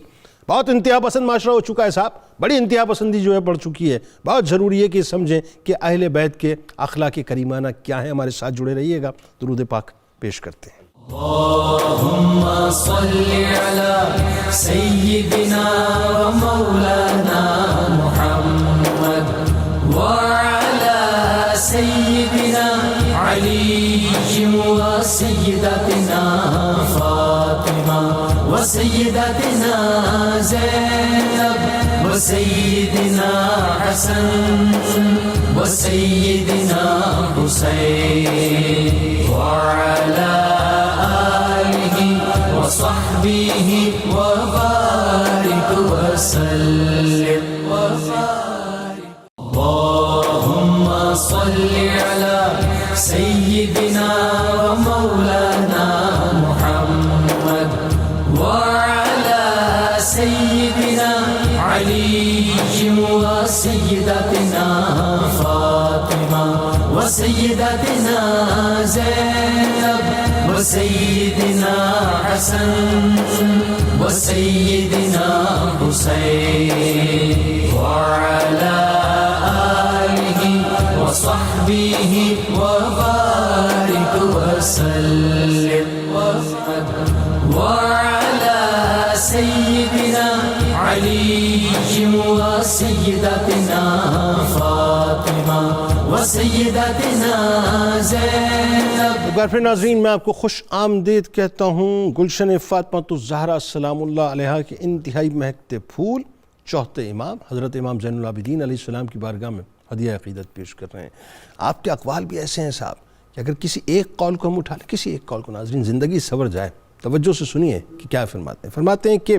Speaker 2: بہت انتہا پسند معاشرہ ہو چکا ہے صاحب. بڑی انتہا پسندی جو ہے بڑھ چکی ہے. بہت ضروری ہے کہ سمجھیں کہ اہل بیت کے اخلاق کریمانہ کیا ہیں. ہمارے ساتھ جڑے رہیے گا. درود پاک پیش کرتے ہیں.
Speaker 1: اللهم صل على سيدنا ومولانا محمد وعلى سيدنا علي وسيدتنا فاطمة وسيدتنا زينب وسيدنا حسن وسيدنا حسين وعلى آله وصحبه وبارك وسلم وبارك. اللهم صل على سيدنا ومولانا محمد وعلى سيدنا علي وسيدتنا فاطمة وسيدتنا زينب وسيدنا حسن وسيدنا حسين وعلى آله وصحبه وبارك وسلم وعلى سيدنا علي وسيدتنا فاطمة وسيدتنا زينب.
Speaker 2: ایک بار پھر ناظرین میں آپ کو خوش آمدید کہتا ہوں. گلشن فاطمۃ الزہرا سلام اللہ علیہا کے انتہائی مہکتے پھول چوتھے امام حضرت امام زین العابدین علیہ السلام کی بارگاہ میں ہدیہ عقیدت پیش کر رہے ہیں. آپ کے اقوال بھی ایسے ہیں صاحب کہ اگر کسی ایک قول کو ہم اٹھا لیں, کسی ایک قول کو, ناظرین زندگی سنور جائے. توجہ سے سنیے کہ کیا فرماتے ہیں. فرماتے ہیں کہ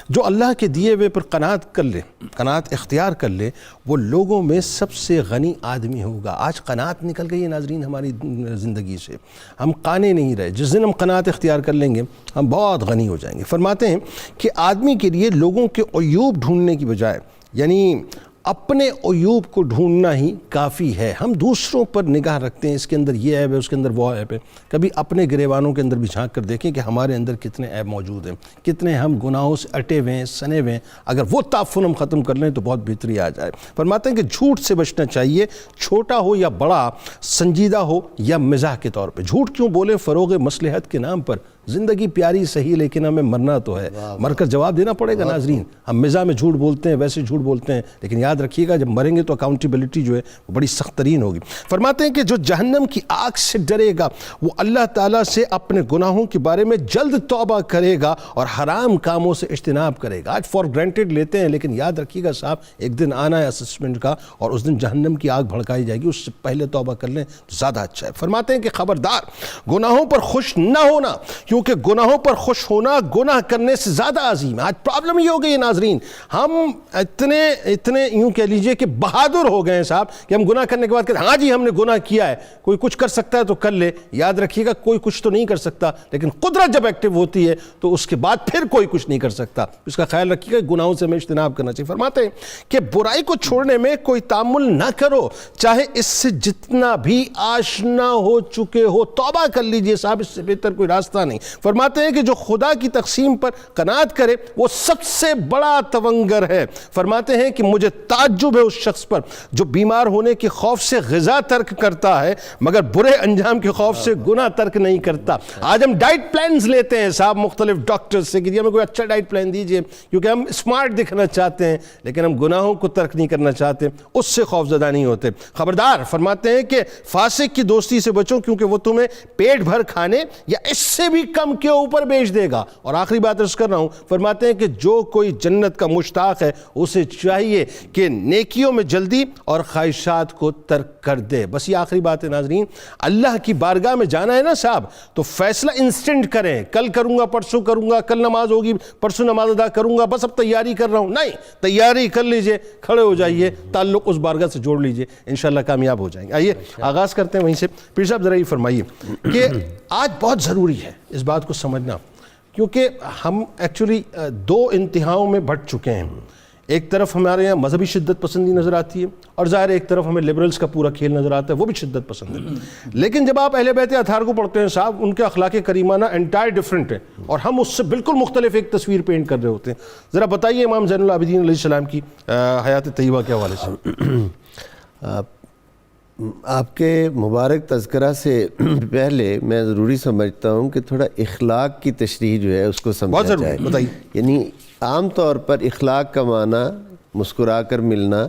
Speaker 2: جو اللہ کے دیے ہوئے پر قناعت کر لے, قناعت اختیار کر لے, وہ لوگوں میں سب سے غنی آدمی ہوگا. آج قناعت نکل گئی ہے ناظرین ہماری زندگی سے. ہم قانے نہیں رہے. جس دن ہم قناعت اختیار کر لیں گے ہم بہت غنی ہو جائیں گے. فرماتے ہیں کہ آدمی کے لیے لوگوں کے عیوب ڈھونڈنے کی بجائے, یعنی اپنے عیوب کو ڈھونڈنا ہی کافی ہے. ہم دوسروں پر نگاہ رکھتے ہیں, اس کے اندر یہ عیب ہے, اس کے اندر وہ عیب ہے. کبھی اپنے گریبانوں کے اندر بھی جھانک کر دیکھیں کہ ہمارے اندر کتنے عیب موجود ہیں, کتنے ہم گناہوں سے اٹے ہوئے ہیں, سنے ہوئے ہیں. اگر وہ تعفن ہم ختم کر لیں تو بہت بہتری آ جائے. فرماتے ہیں کہ جھوٹ سے بچنا چاہیے, چھوٹا ہو یا بڑا, سنجیدہ ہو یا مزاح کے طور پہ. جھوٹ کیوں بولے فروغ مصلحت کے نام پر. زندگی پیاری صحیح لیکن ہمیں مرنا تو ہے, مر کر جواب دینا پڑے گا ناظرین. ہم مزاح میں جھوٹ بولتے ہیں, ویسے جھوٹ بولتے ہیں, لیکن یاد رکھیے گا جب مریں گے تو اکاؤنٹیبلٹی جو ہے وہ بڑی سخت ترین ہوگی. فرماتے ہیں کہ جو جہنم کی آگ سے ڈرے گا وہ اللہ تعالیٰ سے اپنے گناہوں کے بارے میں جلد توبہ کرے گا اور حرام کاموں سے اجتناب کرے گا. آج فار گرانٹیڈ لیتے ہیں, لیکن یاد رکھیے گا صاحب ایک دن آنا ہے اسسمنٹ کا, اور اس دن جہنم کی آگ بھڑکائی جائے گی. اس سے پہلے توبہ کر لیں تو زیادہ اچھا ہے. فرماتے ہیں کہ خبردار گناہوں پر خوش نہ ہونا, کیونکہ گناہوں پر خوش ہونا گناہ کرنے سے زیادہ عظیم ہے. آج پرابلم یہ ہو گئی ہے ناظرین, ہم اتنے یوں کہہ لیجئے کہ بہادر ہو گئے ہیں صاحب کہ ہم گناہ کرنے کے بعد کہتے ہیں ہاں جی ہم نے گناہ کیا ہے, کوئی کچھ کر سکتا ہے تو کر لے. یاد رکھیے گا کوئی کچھ تو نہیں کر سکتا, لیکن قدرت جب ایکٹیو ہوتی ہے تو اس کے بعد پھر کوئی کچھ نہیں کر سکتا. اس کا خیال رکھیے گا, گناہوں سے ہمیں اجتناب کرنا چاہیے. فرماتے ہیں کہ برائی کو چھوڑنے میں کوئی تامل نہ کرو, چاہے اس سے جتنا بھی آشنا ہو چکے ہو. توبہ کر لیجئے صاحب, اس سے بہتر کوئی راستہ نہیں. فرماتے ہیں کہ جو خدا کی تقسیم پر قناعت کرے وہ سب سے بڑا تونگر ہے. فرماتے ہیں کہ مجھے تعجب ہے اس شخص پر جو بیمار ہونے کے خوف سے غذا ترک کرتا ہے مگر برے انجام کے خوف سے گناہ ترک نہیں کرتا. آج ہم ڈائٹ پلانز لیتے ہیں صاحب مختلف ڈاکٹر سے کہ ہمیں کوئی اچھا ڈائٹ پلان دیجئے, کیونکہ ہم اسمارٹ دکھنا چاہتے ہیں, لیکن ہم گناہوں کو ترک نہیں کرنا چاہتے, اس سے خوف زدہ نہیں ہوتے. خبردار فرماتے ہیں کہ فاسق کی دوستی سے بچو, کیونکہ وہ تمہیں پیٹ بھر کھانے یا اس سے بھی کم کے اوپر بیچ دے گا. اور آخری بات عرض کر رہا ہوں, فرماتے ہیں کہ جو کوئی جنت کا مشتاق ہے اسے چاہیے کہ نیکیوں میں جلدی اور خواہشات کو ترک کر دے. بس یہ آخری بات ہے ناظرین, اللہ کی بارگاہ میں جانا ہے نا صاحب تو فیصلہ انسٹنٹ کریں, کل کروں گا, پرسوں کروں گا, کل نماز ہوگی, پرسوں نماز ادا کروں گا, بس اب تیاری کر رہا ہوں. نہیں, تیاری کر لیجئے, کھڑے ہو جائیے, تعلق اس بارگاہ سے جوڑ لیجئے, انشاءاللہ کامیاب ہو جائیں گے. آئیے آغاز کرتے ہیں وہیں سے. پیر صاحب ذرا یہ فرمائیے کہ آج بہت ضروری ہے اس بات کو سمجھنا, کیونکہ ہم ایکچولی دو انتہاؤں میں بٹ چکے ہیں. ایک طرف ہمارے یہاں مذہبی شدت پسندی نظر آتی ہے، اور ظاہر ایک طرف ہمیں لبرلز کا پورا کھیل نظر آتا ہے، وہ بھی شدت پسند ہے. لیکن جب آپ اہل بیت اطہار کو پڑھتے ہیں صاحب، ان کے اخلاق کریمانہ انٹائر ڈفرینٹ ہے، اور ہم اس سے بالکل مختلف ایک تصویر پینٹ کر رہے ہوتے ہیں. ذرا بتائیے امام زین العابدین علیہ السلام کی حیات طیبہ کے حوالے سے.
Speaker 3: آپ کے مبارک تذکرہ سے پہلے میں ضروری سمجھتا ہوں کہ تھوڑا اخلاق کی تشریح جو ہے اس کو سمجھا جائے.
Speaker 2: بتائیے.
Speaker 3: یعنی عام طور پر اخلاق کا معنی مسکرا کر ملنا،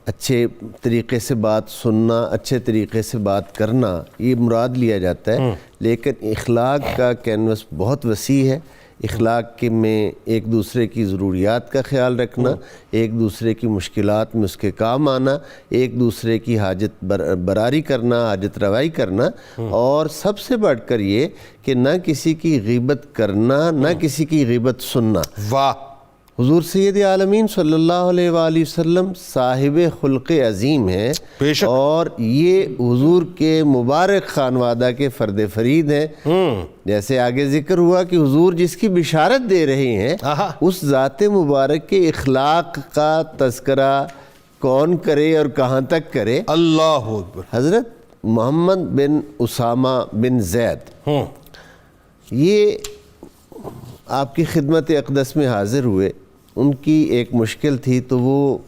Speaker 3: اچھے طریقے سے بات سننا، اچھے طریقے سے بات کرنا، یہ مراد لیا جاتا ہے. لیکن اخلاق کا کینوس بہت وسیع ہے. اخلاق کے میں ایک دوسرے کی ضروریات کا خیال رکھنا، ایک دوسرے کی مشکلات میں اس کے کام آنا، ایک دوسرے کی حاجت براری کرنا، حاجت روائی کرنا، اور سب سے بڑھ کر یہ کہ نہ کسی کی غیبت کرنا، نہ کسی کی غیبت سننا.
Speaker 2: واہ.
Speaker 3: حضور سید عالمین صلی اللہ علیہ وآلہ وسلم صاحب خلق عظیم ہیں،
Speaker 2: بے شک،
Speaker 3: اور یہ حضور کے مبارک خانوادہ کے فرد فرید ہیں. جیسے آگے ذکر ہوا کہ حضور جس کی بشارت دے رہے ہیں، اس ذات مبارک کے اخلاق کا تذکرہ کون کرے اور کہاں تک کرے.
Speaker 2: اللہ اکبر.
Speaker 3: حضرت محمد بن اسامہ بن زید یہ آپ کی خدمت اقدس میں حاضر ہوئے. ان کی ایک مشکل تھی، تو وہ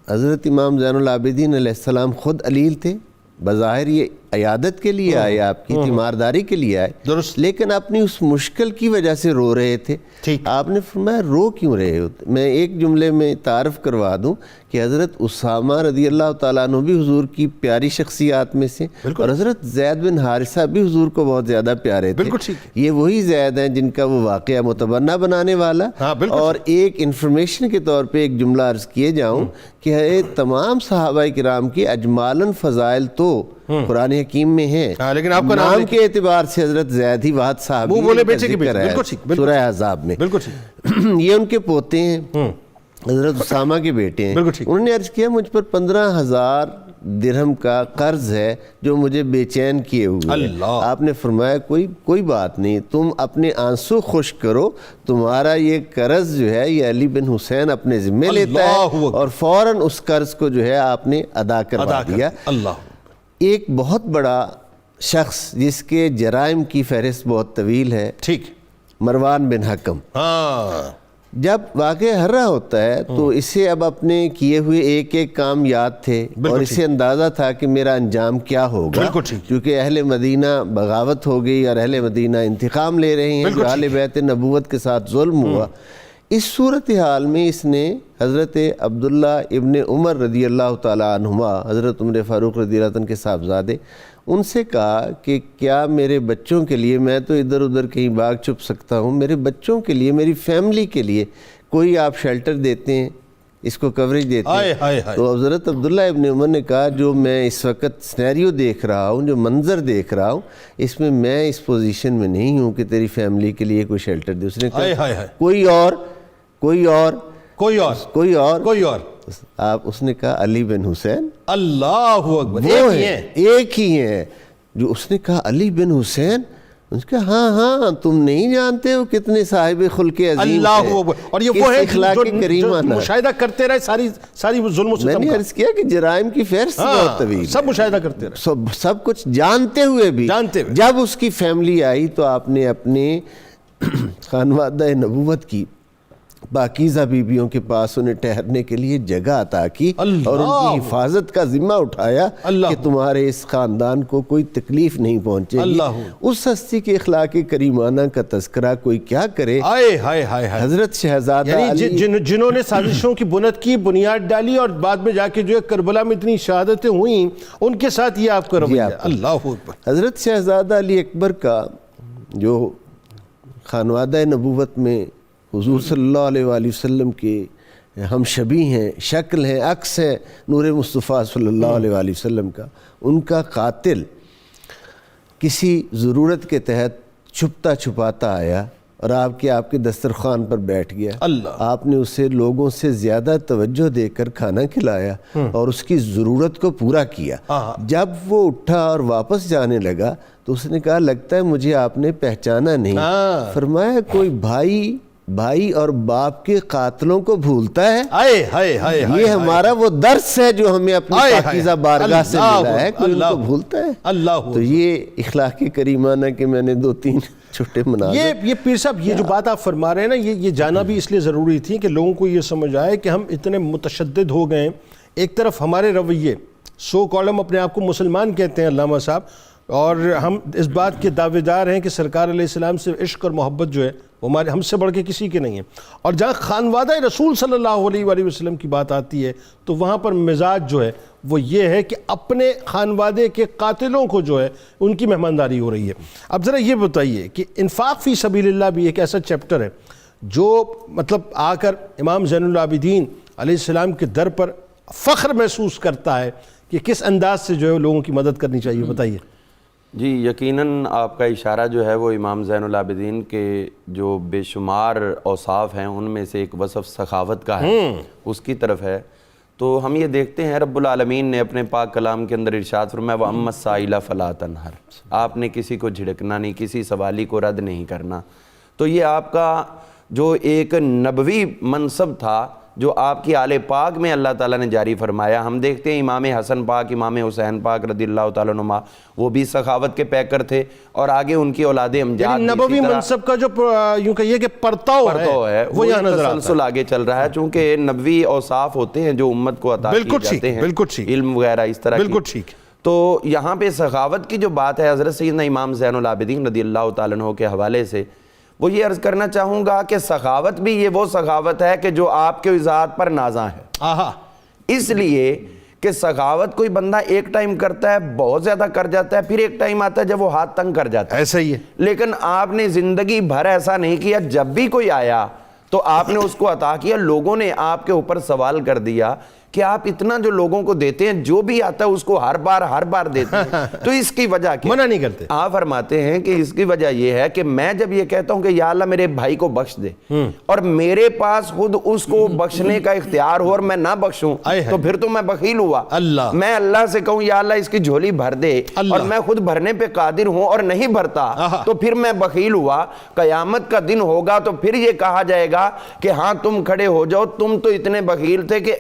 Speaker 3: حضرت امام زین العابدین علیہ السلام خود علیل تھے. بظاہر یہ عیادت کے لیے آئے، آپ کی تیمارداری کے لیے آئے،
Speaker 2: درست.
Speaker 3: لیکن اپنی اس مشکل کی وجہ سے رو رہے تھے. آپ نے فرمایا رو کیوں رہے ہو؟ میں ایک جملے میں تعارف کروا دوں کہ حضرت اسامہ رضی اللہ تعالیٰ عنہ بھی حضور کی پیاری شخصیات میں سے، اور حضرت زید بن حارثہ بھی حضور کو بہت زیادہ پیارے تھے. یہ وہی زید ہیں جن کا وہ واقعہ متبنہ بنانے والا. اور ایک انفارمیشن کے طور پہ ایک جملہ عرض کیے جاؤں کہ تمام صحابہ کرام کی اجمالاً فضائل تو قرآن حکیم میں ہیں،
Speaker 2: لیکن آپ کا
Speaker 3: نام کے اعتبار سے حضرت زید ہی واحد صحابی ہے سورہ احزاب میں. یہ ان کے پوتے ہیں، حضرت اسامہ کے بیٹے ہیں. انہوں نے عرض کیا مجھ پر 15,000 درہم کا قرض ہے جو مجھے بے چین کیے ہوئے ہیں. آپ نے فرمایا کوئی بات نہیں، تم اپنے آنسو خشک کرو، تمہارا یہ قرض جو ہے یہ علی بن حسین اپنے ذمہ لیتا ہے. اور فوراً اس قرض کو جو ہے آپ نے ادا کروا دیا. ایک بہت بڑا شخص جس کے جرائم کی فہرست بہت طویل ہے، مروان بن حکم. جب واقعہ ہر رہا ہوتا ہے تو اسے اب اپنے کیے ہوئے ایک ایک کام یاد تھے، اور اسے اندازہ تھا کہ میرا انجام کیا ہوگا، کیونکہ اہل مدینہ بغاوت ہو گئی اور اہل مدینہ انتقام لے رہے ہیں جو اہل بیت نبوت کے ساتھ ظلم ہوا. اس صورتحال میں اس نے حضرت عبداللہ ابن عمر رضی اللہ تعالیٰ عنہما، حضرت عمر فاروق رضی اللہ عنہ کے صاحبزادے، ان سے کہا کہ کیا میرے بچوں کے لیے، میں تو ادھر ادھر کہیں باغ چھپ سکتا ہوں، میرے بچوں کے لیے، میری فیملی کے لیے کوئی آپ شیلٹر دیتے ہیں، اس کو کوریج دیتے ہیں؟ تو حضرت عبداللہ ابن عمر نے کہا جو میں اس وقت سینیریو دیکھ رہا ہوں، جو منظر دیکھ رہا ہوں، اس میں اس پوزیشن میں نہیں ہوں کہ تیری فیملی کے لیے کوئی شیلٹر دے. اس نے کہا کوئی اور اس نے کہا علی بن حسین.
Speaker 2: اللہ اکبر.
Speaker 3: ایک ہی ہیں جو. اس نے کہا علی بن حسین. اس کا ہاں تم نہیں جانتے ہو کتنے صاحب خلق عظیم ہیں.
Speaker 2: اللہ اکبر. اور یہ وہ ہے جو مشاہدہ کرتے رہے ساری ظلم و ستم.
Speaker 3: میں نے عرض کیا کہ جرائم کی فہرست بہت طویل،
Speaker 2: سب مشاہدہ کرتے رہے،
Speaker 3: سب کچھ جانتے ہوئے بھی. جب اس کی فیملی آئی تو آپ نے اپنے خانوادہ نبوت کی پاکیزہ بیویوں کے پاس انہیں ٹھہرنے کے لیے جگہ عطا کی، اور ان کی حفاظت کا ذمہ اٹھایا کہ تمہارے اس خاندان کو کوئی تکلیف نہیں پہنچے گی. اس ہستی کے اخلاق کریمانہ کا تذکرہ کوئی کیا کرے. حضرت شہزادہ
Speaker 2: جنہوں نے سازشوں کی بنیاد کی، بنیاد ڈالی، اور بعد میں جا کے جو ہے کربلا میں اتنی شہادتیں ہوئیں، ان کے ساتھ یہ آپ کا رویہ. اللہ اکبر.
Speaker 3: حضرت شہزادہ علی اکبر کا جو خانوادہ نبوت میں حضور صلی اللہ علیہ وآلہ وسلم کے ہم شبیہ ہیں، شکل ہیں، عکس ہیں نور مصطفیٰ صلی اللہ علیہ وآلہ وسلم کا، ان کا قاتل کسی ضرورت کے تحت چھپتا چھپاتا آیا اور آپ کے دسترخوان پر بیٹھ گیا. آپ نے اسے لوگوں سے زیادہ توجہ دے کر کھانا کھلایا اور اس کی ضرورت کو پورا کیا. جب وہ اٹھا اور واپس جانے لگا تو اس نے کہا لگتا ہے مجھے آپ نے پہچانا نہیں. فرمایا کوئی بھائی بھائی اور باپ کے قاتلوں کو بھولتا ہے.
Speaker 2: ہائے ہائے ہائے
Speaker 3: یہ ہمارا وہ درس ہے جو ہمیں اپنی پاکیزہ بارگاہ سے ملا ہے, کوئی ان کو بھولتا ہے.
Speaker 2: اللہ.
Speaker 3: تو یہ اخلاق کریمانہ کہ میں نے 2-3 چھوٹے مناظر.
Speaker 2: یہ پیر صاحب یہ جو بات آپ فرما رہے ہیں نا, یہ جانا بھی اس لیے ضروری تھی کہ لوگوں کو یہ سمجھ آئے کہ ہم اتنے متشدد ہو گئے ہیں. ایک طرف ہمارے رویے, سو کالم اپنے آپ کو مسلمان کہتے ہیں علامہ صاحب, اور ہم اس بات کے دعوے دار ہیں کہ سرکار علیہ السلام سے عشق اور محبت جو ہے وہ ہمارے ہم سے بڑھ کے کسی کے نہیں ہے. اور جہاں خانوادہ رسول صلی اللہ علیہ وآلہ وسلم کی بات آتی ہے تو وہاں پر مزاج جو ہے وہ یہ ہے کہ اپنے خانوادے کے قاتلوں کو جو ہے ان کی مہمانداری ہو رہی ہے. اب ذرا یہ بتائیے کہ انفاق فی سبیل اللہ بھی ایک ایسا چیپٹر ہے جو مطلب آ کر امام زین العابدین علیہ السلام کے در پر فخر محسوس کرتا ہے کہ کس انداز سے جو ہے لوگوں کی مدد کرنی چاہیے. بتائیے.
Speaker 4: جی یقیناً آپ کا اشارہ جو ہے وہ امام زین العابدین کے جو بے شمار اوصاف ہیں ان میں سے ایک وصف سخاوت کا ہے, اس کی طرف ہے. تو ہم یہ دیکھتے ہیں رب العالمین نے اپنے پاک کلام کے اندر ارشاد فرمایا وَأَمَّا السَّائِلَ فَلَا تَنْهَرْ, آپ نے کسی کو جھڑکنا نہیں, کسی سوالی کو رد نہیں کرنا. تو یہ آپ کا جو ایک نبوی منصب تھا جو آپ کی آل پاک میں اللہ تعالیٰ نے جاری فرمایا. ہم دیکھتے ہیں امام حسن پاک, امام حسین پاک رضی اللہ تعالیٰ عنہما, وہ بھی سخاوت کے پیکر تھے, اور آگے ان کی اولاد امجاد
Speaker 2: نبوی منصب کا جو یوں کہیے کہ پرتاؤ ہے وہ یہاں نظر آتا ہے.
Speaker 4: تسلسل آگے چل رہا ہے, چونکہ نبوی اوصاف ہوتے ہیں جو امت کو عطا کیے جاتے ہیں, علم وغیرہ اس طرح کی. تو یہاں پہ سخاوت کی جو بات ہے حضرت سیدنا امام زین العابدین رضی اللہ تعالیٰ عنہ کے حوالے سے, وہ یہ عرض کرنا چاہوں گا کہ سخاوت بھی یہ وہ سخاوت ہے کہ جو آپ کے ذات پر نازاں ہے. اس لیے کہ سخاوت کوئی بندہ ایک ٹائم کرتا ہے, بہت زیادہ کر جاتا ہے, پھر ایک ٹائم آتا ہے جب وہ ہاتھ تنگ کر جاتا ہے.
Speaker 2: ایسا ہی ہے.
Speaker 4: لیکن آپ نے زندگی بھر ایسا نہیں کیا, جب بھی کوئی آیا تو آپ نے اس کو عطا کیا. لوگوں نے آپ کے اوپر سوال کر دیا کہ آپ اتنا جو لوگوں کو دیتے ہیں, جو بھی آتا ہے اس کو ہر بار دیتے ہیں, تو اس کی وجہ کیا؟
Speaker 2: منع نہیں کرتے.
Speaker 4: آپ فرماتے ہیں کہ اس کی وجہ یہ ہے کہ میں جب یہ کہتا ہوں کہ یا اللہ میرے بھائی کو بخش دے, اور میرے پاس خود اس کو بخشنے کا اختیار ہو اور میں نہ بخشوں, تو پھر تو میں بخیل ہوا. میں اللہ سے کہوں یا اللہ اس کی جھولی بھر دے, اور میں خود بھرنے پہ قادر ہوں اور نہیں بھرتا, تو پھر میں بخیل ہوا. قیامت کا دن ہوگا تو پھر یہ کہا جائے گا کہ ہاں تم کھڑے ہو جاؤ, تم تو اتنے بخیل تھے کہ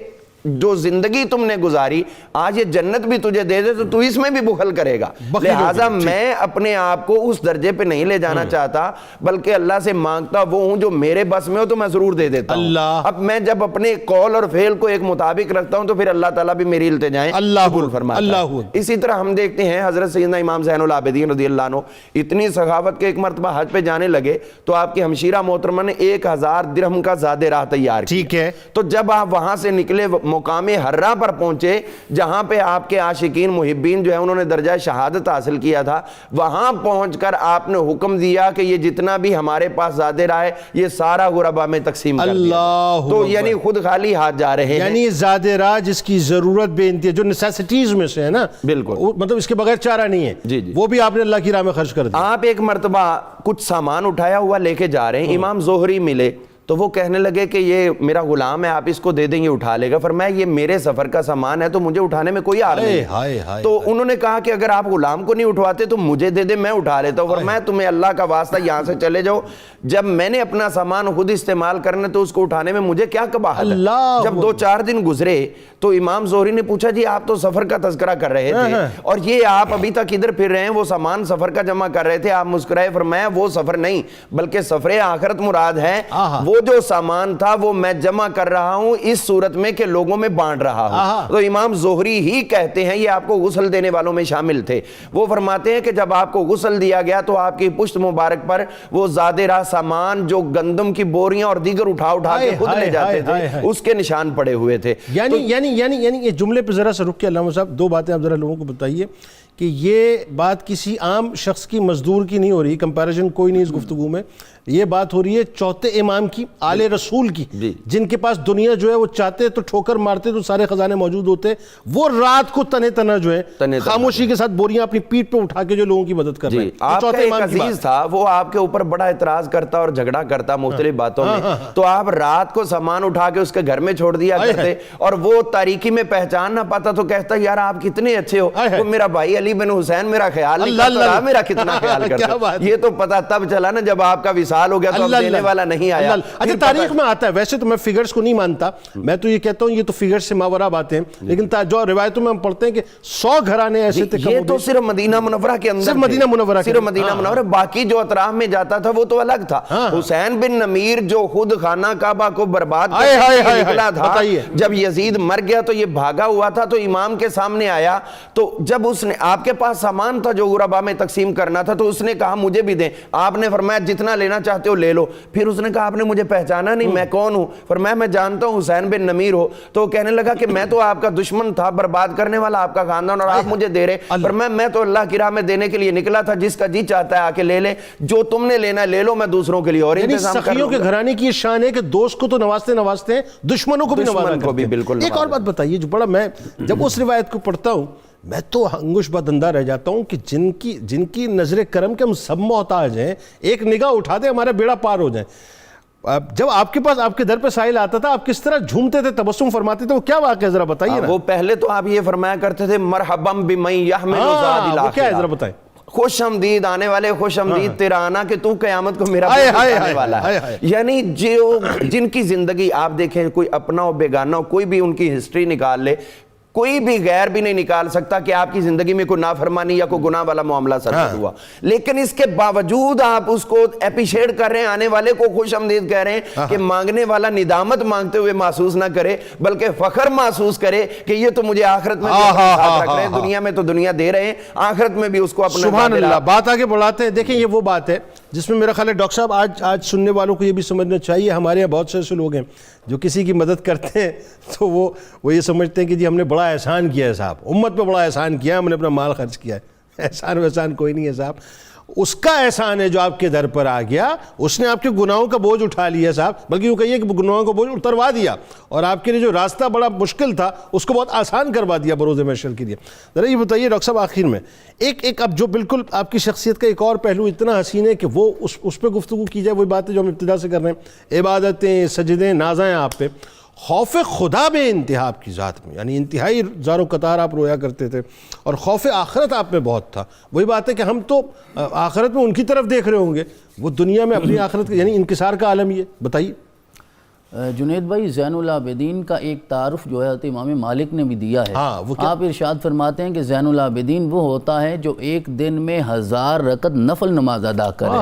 Speaker 4: جو زندگی تم نے گزاری آج یہ جنت بھی تجھے دے دے تو اس میں بھی بخل کرے گا. لہٰذا میں اپنے آپ کو اس درجے پہ نہیں لے جانا چاہتا, بلکہ اللہ سے مانگتا وہ ہوں جو میرے بس میں ہو تو میں ضرور دے دیتا ہوں. اب میں جب اپنے قول اور فعل کو ایک مطابق رکھتا ہوں تو پھر اللہ تعالیٰ بھی میری التجائیں قبول فرماتا ہے. اسی طرح ہم دیکھتے ہیں حضرت سیدنا امام زین العابدین رضی اللہ عنہ اتنی سخاوت کے ایک مرتبہ حج پہ جانے لگے تو آپ کی ہمشیرہ محترمہ نے 1000 درہم کا زاد راہ تیار کیا.
Speaker 2: ٹھیک ہے.
Speaker 4: تو جب آپ وہاں سے نکلے مقام حرہ پر پہنچے جہاں پہ آپ کے عاشقین محبین جو ہے انہوں نے درجہ شہادت حاصل کیا تھا, وہاں پہنچ کر آپ نے حکم دیا کہ یہ جتنا بھی ہمارے پاس زاد راہ ہے یہ سارا غربا میں تقسیم کر دیا. تو یعنی خود خالی ہاتھ جا رہے ہیں.
Speaker 2: یعنی زاد راہ جس کی ضرورت بے انتہا, جو نیسیسٹیز میں سے ہے نا,
Speaker 4: بالکل
Speaker 2: مطلب اس کے بغیر چارہ نہیں ہے, وہ بھی آپ نے اللہ کی راہ میں خرچ کر دیا.
Speaker 4: آپ ایک مرتبہ کچھ سامان اٹھایا ہوا لے کے جا رہے ہیں, امام زہری ملے تو وہ کہنے لگے کہ یہ میرا غلام ہے, آپ اس کو دے دیں گے اٹھا لے گا. فرمایا یہ میرے سفر کا سامان ہے تو مجھے اٹھانے میں کوئی حرج نہیں. تو انہوں نے کہا کہ اگر آپ غلام کو نہیں اٹھواتے تو مجھے دے دیں, میں اٹھا لیتا ہوں. فرمایا تمہیں اللہ کا واسطہ یہاں سے چلے جاؤ, جب میں نے اپنا سامان خود استعمال کرنا تو اس کو اٹھانے میں مجھے کیا قباحت ہے. جب 2-4 دن گزرے تو امام زہری نے پوچھا جی آپ تو سفر کا تذکرہ کر رہے تھے اور یہ آپ ابھی تک ادھر پھر رہے ہیں, وہ سامان سفر کا جمع کر رہے تھے. آپ مسکرائے. فرمایا وہ سفر نہیں بلکہ سفر آخرت مراد ہے. وہ جو سامان تھا وہ میں جمع کر رہا ہوں اس صورت میں کہ لوگوں میں بانٹ رہا ہوں. تو امام زہری ہی کہتے ہیں, یہ آپ کو غسل دینے والوں میں شامل تھے, وہ فرماتے ہیں کہ جب آپ کو غسل دیا گیا تو آپ کی پشت مبارک پر وہ زاد راہ سامان جو گندم کی بوریاں اور دیگر اٹھا کے خود لے جاتے تھے اس کے نشان پڑے ہوئے تھے.
Speaker 2: یعنی یہ جملے پہ ذرا سا رک کے علامہ صاحب 2 باتیں آپ ذرا لوگوں کو بتائیے کہ یہ بات کسی عام شخص کی, مزدور کی نہیں ہو رہی, کمپیریزن کوئی نہیں اس گفتگو میں. یہ بات ہو رہی ہے چوتھے امام کی, آل رسول کی, جن کے پاس دنیا جو ہے وہ چاہتے تو ٹھوکر مارتے تو سارے خزانے موجود ہوتے. وہ رات کو تنہ تنہ جو ہے خاموشی کے ساتھ بوریاں اپنی پیٹ پہ اٹھا کے جو لوگوں کی مدد کر رہے ہیں.
Speaker 4: آپ کا ایک عزیز تھا, وہ آپ کے اوپر بڑا اعتراض کرتا اور جھگڑا کرتا مختلف باتوں میں, تو آپ رات کو سامان اٹھا کے اس کے گھر میں چھوڑ دیا کرتے, اور وہ تاریکی میں پہچان نہ پاتا تو کہتا یار آپ کتنے اچھے ہو, وہ میرا بھائی علی بن حسین میرا خیال نہیں کرتا, میرا کتنا خیال کرتا. یہ تو پتا تب چلا نا جب آپ کا وصال ہو گیا تو اب دینے والا نہیں آیا.
Speaker 2: اچھا تاریخ میں آتا ہے, ویسے تو میں فگرز کو نہیں مانتا, میں تو یہ کہتا ہوں یہ تو فگرز سے ماورا باتیں ہیں, لیکن جو روایتوں میں ہم پڑھتے ہیں کہ 100 گھرانے ایسے تھے.
Speaker 4: یہ تو صرف مدینہ منورہ کے اندر,
Speaker 2: صرف مدینہ منورہ,
Speaker 4: صرف مدینہ منورہ, باقی جو اطراف میں جاتا تھا وہ تو الگ تھا. حسین بن نمیر جو خود خانہ کعبہ کو برباد کرنے نکلا تھا, جب یزید مر گیا تو یہ بھاگا ہوا تھا, تو امام کے سامنے آیا, تو جب اس نے, آپ کے پاس سامان تھا جو غربا میں تقسیم کرنا تھا, تو اس نے کہا مجھے بھی دیں. آپ نے فرمایا جتنا لینا چاہتے ہو لے لو. پھر اس نے کہا آپ نے مجھے پہچانا نہیں, میں کون ہوں؟ فرمایا میں جانتا ہوں حسین بن نمیر ہو. تو کہنے لگا کہ میں تو آپ کا دشمن تھا, برباد کرنے والا آپ کا خاندان, اور آپ مجھے دے رہے. فرمایا میں تو اللہ کی راہ میں دینے کے لیے نکلا تھا, جس کا جی چاہتا ہے آ کے لے لے, جو تم نے لینا لے لو, میں دوسروں کے لیے اور انتظام کر لوں.
Speaker 2: سخیوں کے گھرانے کی یہ شان ہے کہ دوست کو تو نوازتے ہیں, دشمنوں کو بھی نوازا کرتے ہیں. ایک اور بات بتائیے جو بڑا, میں جب اس روایت کو پڑھتا ہوں میں تو انگوش بدندہ رہ جاتا ہوں کہ جن کی نظر کرم کے ہم سب محتاج ہیں, ایک نگاہ اٹھا دے ہمارا بیڑا پار ہو جائے. جب آپ کے پاس آپ کے در پہ سائل آتا تھا آپ کس طرح جھومتے تھے, تبسم فرماتے تھے, وہ کیا واقعہ ذرا بتائیے نا.
Speaker 4: وہ پہلے تو آپ یہ فرمایا کرتے تھے مرحبم بمن یحمل زاد الآخرہ,
Speaker 2: وہ کیا ہے ذرا بتائیں.
Speaker 4: خوش آمدید آنے والے, خوش آمدید تیرا آنا کہ تو قیامت کو میرا آنے والا ہے. یعنی جن کی زندگی آپ دیکھیں, کوئی اپنا ہو بیگانہ ہو, کوئی بھی ان کی ہسٹری نکال لے, کوئی بھی غیر بھی نہیں نکال سکتا کہ آپ کی زندگی میں کوئی نافرمانی یا کوئی گناہ والا معاملہ سرزد ہوا. لیکن اس کے باوجود آپ اس کو اپریشیٹ کر رہے ہیں, آنے والے کو خوش آمدید کہہ رہے ہیں کہ مانگنے والا ندامت مانگتے ہوئے محسوس نہ کرے, بلکہ فخر محسوس کرے کہ یہ تو مجھے آخرت میں ساتھ رکھ رہے ہیں, دنیا میں تو دنیا دے رہے ہیں, آخرت میں بھی اس کو اپنا.
Speaker 2: سبحان اللہ. بات آگے بڑھاتے ہیں. دیکھیں یہ وہ بات ہے جس میں میرا خیال ہے ڈاکٹر صاحب آج سننے والوں کو یہ بھی سمجھنا چاہیے, ہمارے یہاں بہت سے ایسے لوگ ہیں جو کسی کی مدد کرتے ہیں تو وہ یہ سمجھتے ہیں کہ جی ہم نے بڑا احسان کیا ہے صاحب, امت پہ بڑا احسان کیا ہے, ہم نے اپنا مال خرچ کیا ہے. احسان کوئی نہیں ہے صاحب, اس کا احسان ہے جو آپ کے در پر آ گیا, اس نے آپ کے گناہوں کا بوجھ اٹھا لیا صاحب, بلکہ یوں کہیے کہ گناہوں کا بوجھ اتروا دیا, اور آپ کے لیے جو راستہ بڑا مشکل تھا اس کو بہت آسان کروا دیا بروز محشر کے لیے. ذرا یہ بتائیے ڈاکٹر صاحب آخر میں ایک اب جو بالکل آپ کی شخصیت کا ایک اور پہلو اتنا حسین ہے کہ وہ اس پہ گفتگو کی جائے, وہی بات ہے جو ہم ابتدا سے کر رہے ہیں, عبادتیں, سجدیں, نازیں آپ پہ, خوف خدا بے انتہا آپ کی ذات میں, یعنی انتہائی زار و قطار آپ رویا کرتے تھے, اور خوف آخرت آپ میں بہت تھا. وہی بات ہے کہ ہم تو آخرت میں ان کی طرف دیکھ رہے ہوں گے, وہ دنیا میں اپنی آخرت یعنی انکسار کا عالم. یہ بتائیے.
Speaker 5: جنید بھائی, زین العابدین کا ایک تعارف جو ہے حضرت امام مالک نے بھی دیا ہے. آپ ارشاد فرماتے ہیں کہ زین العابدین وہ ہوتا ہے جو ایک دن میں 1000 رکعت نفل نماز ادا کرے.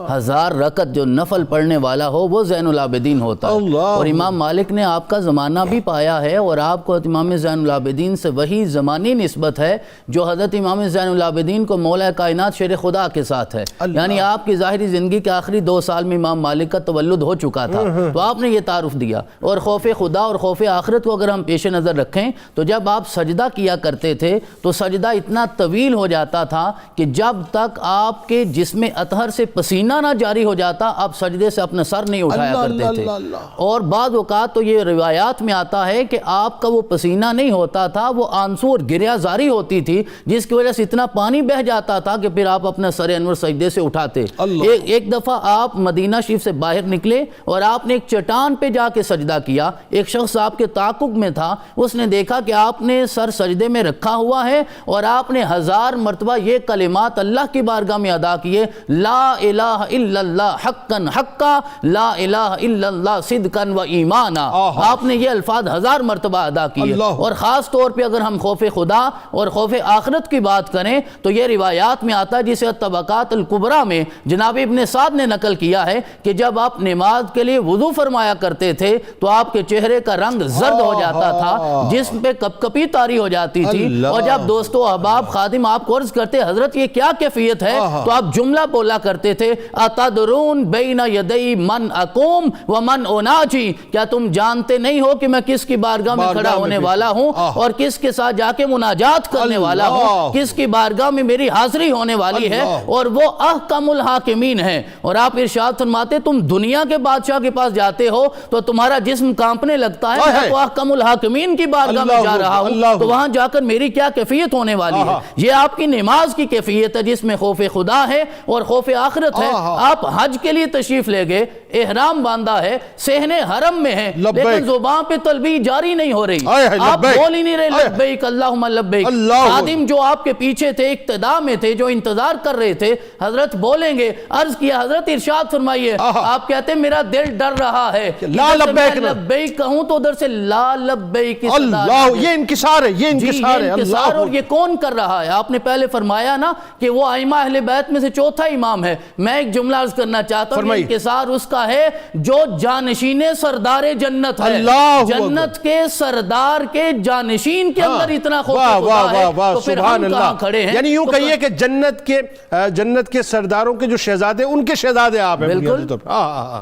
Speaker 5: 1000 رکعت جو نفل پڑھنے والا ہو وہ زین العابدین ہوتا ہے. اور امام مالک نے آپ کا زمانہ بھی پایا ہے, اور آپ کو امام زین العابدین سے وہی زمانی نسبت ہے جو حضرت امام زین العابدین کو مولا کائنات شیر خدا کے ساتھ ہے. یعنی آپ کی ظاہری زندگی کے آخری 2 سال میں امام مالک کا تولد ہو چکا تھا, تو آپ نے یہ تعارف دیا. اور خوف خدا اور خوف آخرت کو اگر ہم پیش نظر رکھیں تو جب آپ سجدہ کیا کرتے تھے تو سجدہ اتنا طویل ہو جاتا تھا کہ جب تک آپ کے جسم اطہر سے پسینہ نہ جاری ہو جاتا آپ سجدے سے اپنا سر نہیں اٹھایا کرتے تھے. اور بعض اوقات تو یہ روایات میں آتا ہے کہ آپ کا وہ پسینہ نہیں ہوتا تھا, وہ آنسو اور گریہ زاری ہوتی تھی, جس کی وجہ سے اتنا پانی بہہ جاتا تھا کہ پھر آپ اپنا سر انور سجدے سے اٹھاتے. ایک دفعہ آپ مدینہ شریف سے باہر نکلے اور آپ نے ایک چٹان پہ جا کے سجدہ کیا. ایک شخص آپ کے تعاقب میں تھا, اس نے دیکھا کہ آپ نے سر سجدے میں رکھا ہوا ہے اور آپ نے 1000 مرتبہ یہ کلمات اللہ کی بارگاہ میں ادا کیے, لا الہ الا اللہ حقا حقا, لا الہ الا اللہ صدقا و ایمانا. آپ نے یہ الفاظ 1000 مرتبہ ادا کیے. اور خاص طور پہ اگر ہم خوف خدا اور خوف آخرت کی بات کریں تو یہ روایات میں آتا ہے, جسے طبقات الکبریٰ میں جناب ابن سعد نے نقل کیا ہے کہ جب آپ نماز کے لیے وضو فرمایا کرتے تھے تو آپ کے چہرے کا رنگ زرد ہو جاتا تھا, جسم پہ کپ کپی طاری ہو جاتی تھی. اور جب دوستو احباب خادم آپ کو عرض کرتے حضرت یہ کیا کیفیت ہے, تو آپ جملہ بولا کرتے تھے, اتدرون بین یدی من اقوم ومن اناجی, کیا تم جانتے نہیں ہو کہ میں کس کی بارگاہ میں کھڑا ہونے والا ہوں اور کس کے ساتھ جا کے مناجات کرنے والا ہوں, کس کی بارگاہ میں میری حاضری ہونے والی ہے, اور وہ احکم الحاکمین ہے. اور آپ ارشاد فرماتے تم دنیا کے بادشاہ کے پاس جاتے ہو تو تمہارا جسم کانپنے لگتا ہے، میں تو احکم الحاکمین کی بارگاہ میں جا رہا ہوں، تو وہاں جا کر میری کیا کیفیت ہونے والی ہے؟ یہ آپ کی نماز کی کیفیت ہے جس میں خوف خدا ہے اور خوف آخرت ہے۔ آپ حج کے لیے تشریف لے گئے، احرام باندھا ہے، صحن حرم میں ہے، لیکن زبان پہ تلبیہ جاری نہیں ہو رہی، آپ بول ہی نہیں رہے لبیک اللہم لبیک۔ خادم جو آپ کے پیچھے تھے، اقتداء میں تھے، جو انتظار کر رہے تھے حضرت بولیں گے، عرض کیا حضرت ارشاد فرمائیے، آپ کہتے ہیں میرا دل ڈر رہا ہے،
Speaker 2: لا لبیک
Speaker 5: لبیک کہوں تو ادھر سے لا لبیک۔
Speaker 2: اللہ، یہ انکسار ہے، یہ انکسار ہے،
Speaker 5: انکسار۔ اور یہ کون کر رہا ہے؟ آپ نے پہلے فرمایا نا کہ وہ ائمہ اہل بیت میں سے چوتھا امام ہے۔ میں ایک جملہ عرض کرنا چاہتا ہوں، یہ انکسار اس کا ہے جو جانشین سردار جنت ہے، جنت کے سردار کے جانشین کے اندر اتنا خوف خدا ہے، تو پھر ہم کہاں کھڑے ہیں؟
Speaker 2: یعنی یوں کہیے کہ جنت کے سرداروں کے جو شہزادے، ان کے شہزادے آپ ہیں۔
Speaker 5: بالکل۔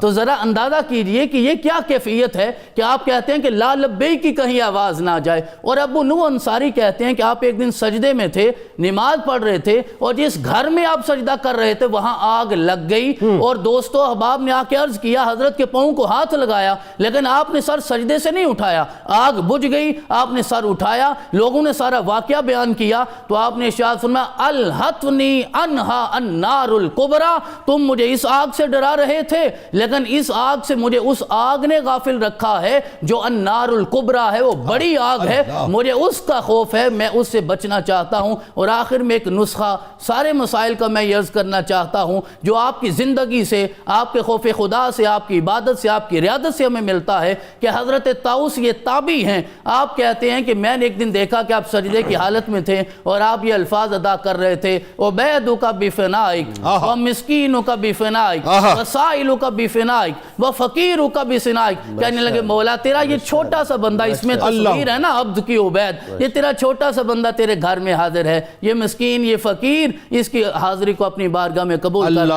Speaker 5: تو ذرا اندازہ کیجئے کہ یہ کیا کیفیت ہے کہ آپ کہتے ہیں کہ لا لبیک کی کہیں آواز نہ جائے۔ اور ابو نو انصاری کہتے ہیں کہ آپ ایک دن سجدے میں تھے، نماز پڑھ رہے تھے، اور جس گھر میں آپ سجدہ کر رہے تھے وہاں آگ لگ گئی، اور دوستو احباب نے آ کے عرض کیا، حضرت کے پاؤں کو ہاتھ لگایا، لیکن آپ نے سر سجدے سے نہیں اٹھایا، آگ بجھ گئی، آپ نے سر اٹھایا، لوگوں نے سارا واقعہ بیان کیا، تو آپ نے ارشاد فرمایا الہتنی انہا النار الکبریٰ، تم مجھے اس آگ سے ڈرا رہے تھے، لیکن اس آگ سے مجھے اس آگ نے غافل رکھا ہے جو النار الکبریٰ ہے، وہ بڑی آگ ہے، مجھے اس کا خوف ہے، میں اس سے بچنا چاہتا ہوں۔ اور آخر میں ایک نسخہ سارے مسائل کا میں یہ عرض کرنا چاہتا ہوں جو آپ کی زندگی سے، آپ کے خوف خدا سے، آپ کی عبادت سے، آپ کی ریاضت سے ہمیں ملتا ہے کہ حضرت طاؤس یہ تابعی ہیں، آپ کہتے ہیں کہ میں نے ایک دن دیکھا کہ آپ سجدے کی حالت میں تھے اور آپ یہ الفاظ ادا کر رہے تھے، عبیدک بفنائک ومسکینک بفنائک وسائلک بفنائک وفقیرک بسنائک۔ کہنے لگے مولا تیرا یہ چھوٹا سا بندہ، اس میں تصویر ہے نا عبد کی عبید، یہ تیرا چھوٹا سا بندہ تیرے گھر میں حاضر ہے، یہ مسکین، یہ فقیر، اس کی حاضری کو اپنی بارگاہ میں قبول کر لے۔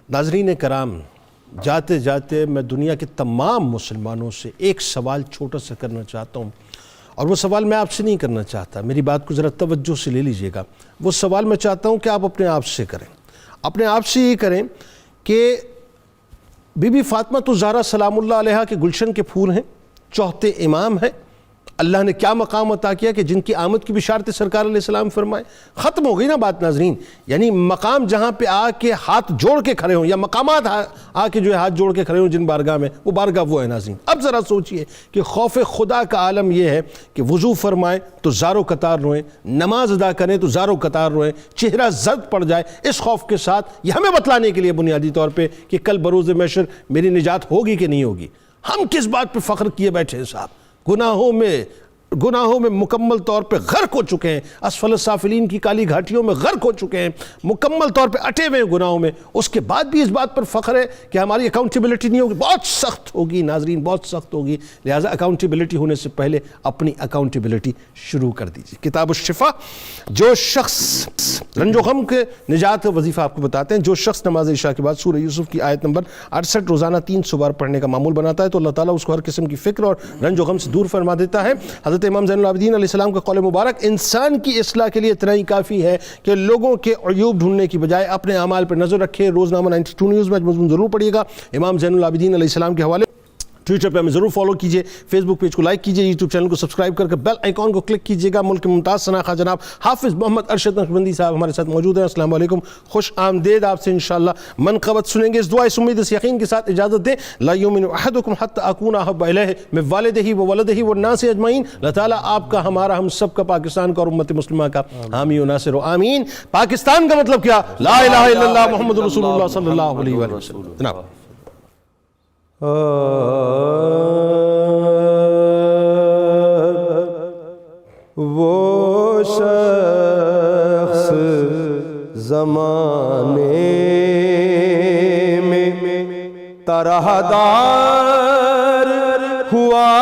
Speaker 2: ناظرین کرام، جاتے جاتے میں دنیا کے تمام مسلمانوں سے ایک سوال چھوٹا سا کرنا چاہتا ہوں، اور وہ سوال میں آپ سے نہیں کرنا چاہتا، میری بات کو ذرا توجہ سے لے لیجئے گا۔ وہ سوال میں چاہتا ہوں کہ آپ اپنے آپ سے کریں، اپنے آپ سے یہ کریں کہ بی بی فاطمہ الزہرا سلام اللہ علیہا کے گلشن کے پھول ہیں، چوتھے امام ہیں، اللہ نے کیا مقام عطا کیا کہ جن کی آمد کی بشارت سرکار علیہ السلام فرمائے۔ ختم ہو گئی نا بات ناظرین، یعنی مقام جہاں پہ آ کے ہاتھ جوڑ کے کھڑے ہوں، یا مقامات آ کے جو ہے ہاتھ جوڑ کے کھڑے ہوں جن بارگاہ میں، وہ بارگاہ وہ ہے ناظرین۔ اب ذرا سوچئے کہ خوف خدا کا عالم یہ ہے کہ وضو فرمائیں تو زارو قطار روئیں، نماز ادا کریں تو زارو قطار روئیں، چہرہ زرد پڑ جائے، اس خوف کے ساتھ یہ ہمیں بتلانے کے لیے بنیادی طور پہ کہ کل بروز محشر میری نجات ہوگی کہ نہیں ہوگی۔ ہم کس بات پہ فخر کیے بیٹھے ہیں صاحب؟ گناہوں میں مکمل طور پہ غرق ہو چکے ہیں، اسفل السافلین کی کالی گھاٹیوں میں غرق ہو چکے ہیں، مکمل طور پہ اٹے ہوئے ہیں گناہوں میں، اس کے بعد بھی اس بات پر فخر ہے کہ ہماری اکاؤنٹیبلٹی نہیں ہوگی۔ بہت سخت ہوگی ناظرین، بہت سخت ہوگی، لہٰذا اکاؤنٹیبلٹی ہونے سے پہلے اپنی اکاؤنٹیبلٹی شروع کر دیجیے۔ کتاب الشفا، جو شخص رنج و غم کے نجات کا وظیفہ آپ کو بتاتے ہیں، جو شخص نماز عشاء کے بعد سورہ یوسف کی آیت نمبر 68 روزانہ 300 بار پڑھنے کا معمول بناتا ہے تو اللہ تعالیٰ اس کو ہر قسم کی فکر اور رنج و غم سے دور فرما دیتا ہے۔ حضرت امام زین العابدین علیہ السلام کا قول مبارک انسان کی اصلاح کے لیے اتنا ہی کافی ہے کہ لوگوں کے عیوب ڈھونڈنے کی بجائے اپنے اعمال پر نظر رکھے۔ روزنامہ 92 نیوز میں مضمون ضرور پڑھیے گا امام زین العابدین علیہ السلام کے حوالے۔ ٹویٹر پہ ہمیں ضرور فالو کیجئے، فیس بک پیج کو لائک کیجئے، یوٹیوب چینل کو سبسکرائب کر کے بیل آئیکن کو کلک کیجئے گا۔ ملک کے ممتاز شناخواہ جناب حافظ محمد ارشد نقشبندی صاحب ہمارے ساتھ موجود ہیں۔ السلام علیکم، خوش آمدید۔ آپ سے انشاءاللہ منقبت سنیں گے، اس دعا اس امید اس یقین کے ساتھ اجازت دیں، لا یؤمن احدکم حتی اکون احب الیہ من والدہ وولدہ والناس اجمعین۔ اللہ تعالیٰ آپ کا، ہمارا، ہم سب کا، پاکستان کا اور امت مسلمہ کا حامی و ناصر و آمین۔ پاکستان کا مطلب کیا؟ لا الہ الا اللہ محمد رسول اللہ صلی اللہ علیہ وسلم۔ جناب
Speaker 6: وہ شخص زمانے میں طرح دار ہوا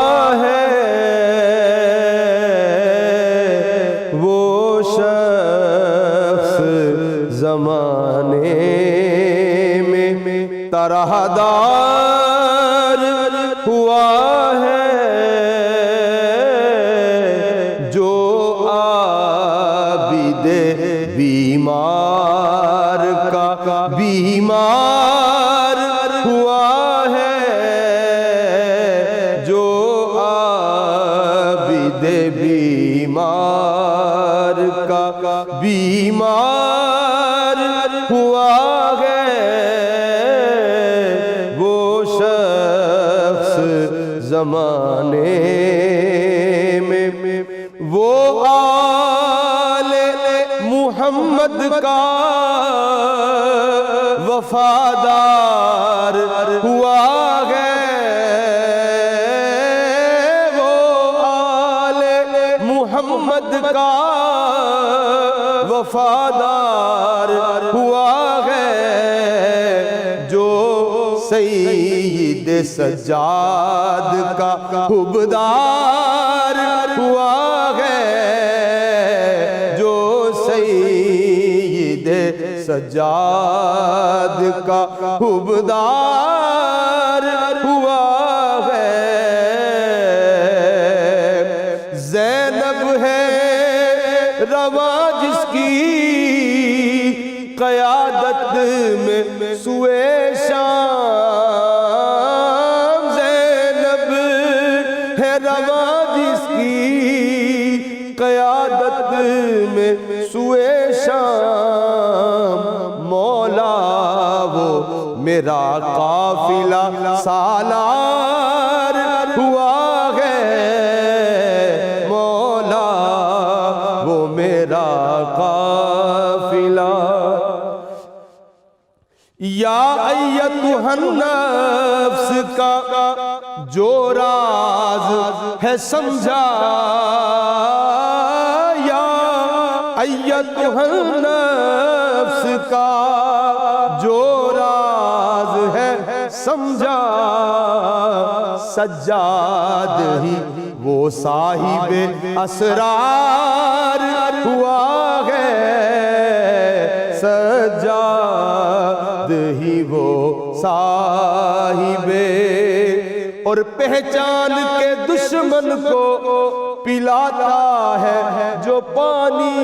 Speaker 6: ہے، وہ شخص زمانے میں طرح دار ہوا ہے، جو عابد بیمار کا بیمار ہوا ہے، بیمار ہوا ہے وہ شخص زمانے میں، وہ آل محمد کا وفادار ہوا ہے، وہ آل محمد کا وفادار ہوا ہے، جو سید سجاد کا حبدار ہوا ہے، جو سید سجاد کا حبدار ہوا ہے۔ زینب ہے رواں جس کی قیادت میں سوئے شام، زینب ہے رواں جس کی قیادت میں سوئے شام، مولا وہ میرا قافلہ سالار ہوا ہے، مولا وہ میرا قافلہ۔ یا ایتھا النفس کا جو راز ہے سمجھا، یا ایتھا النفس کا جو راز ہے سمجھا، سجاد ہی وہ صاحب اسرار ہوا ہے، سجاد ہی وہ صاحب، اور پہچان کے دشمن کو پلاتا ہے جو پانی،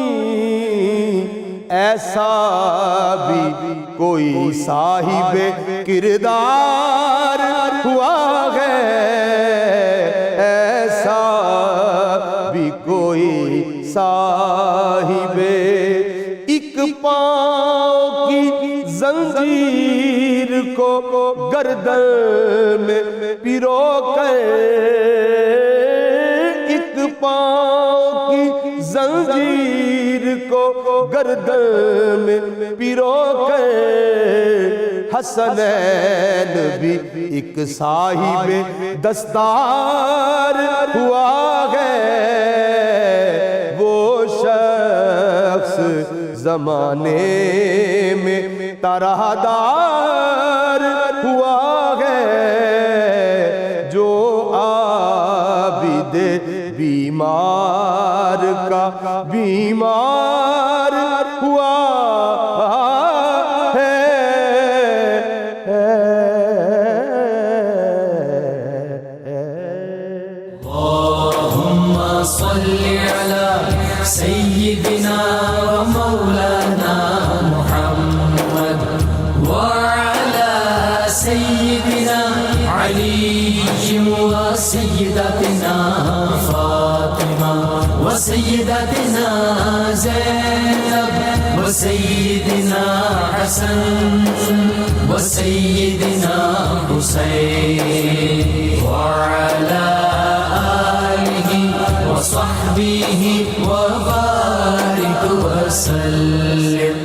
Speaker 6: ایسا بھی کوئی صاحب کردار ہوا ہے، ایسا بھی کوئی صاحب، ایک پاؤں کی زنجیر کو گردن میں پیرو کر، ایک پاؤں کی زنجیر کو گردن میں پیرو کر، حسنین بھی ایک صاحب دستار ہوا ہے، وہ شخص زمانے میں طرحدار ہوا ہے، جو عابد بیمار کا بیمار ہوا ہے۔
Speaker 1: اللهم صل على سيدنا ومولانا محمد وعلى سيدنا علي وسيدتنا فاطمة وسيدتنا زينب وسيدنا حسن وسيدنا حسين وعلى آله وصحبه وبارك وسلم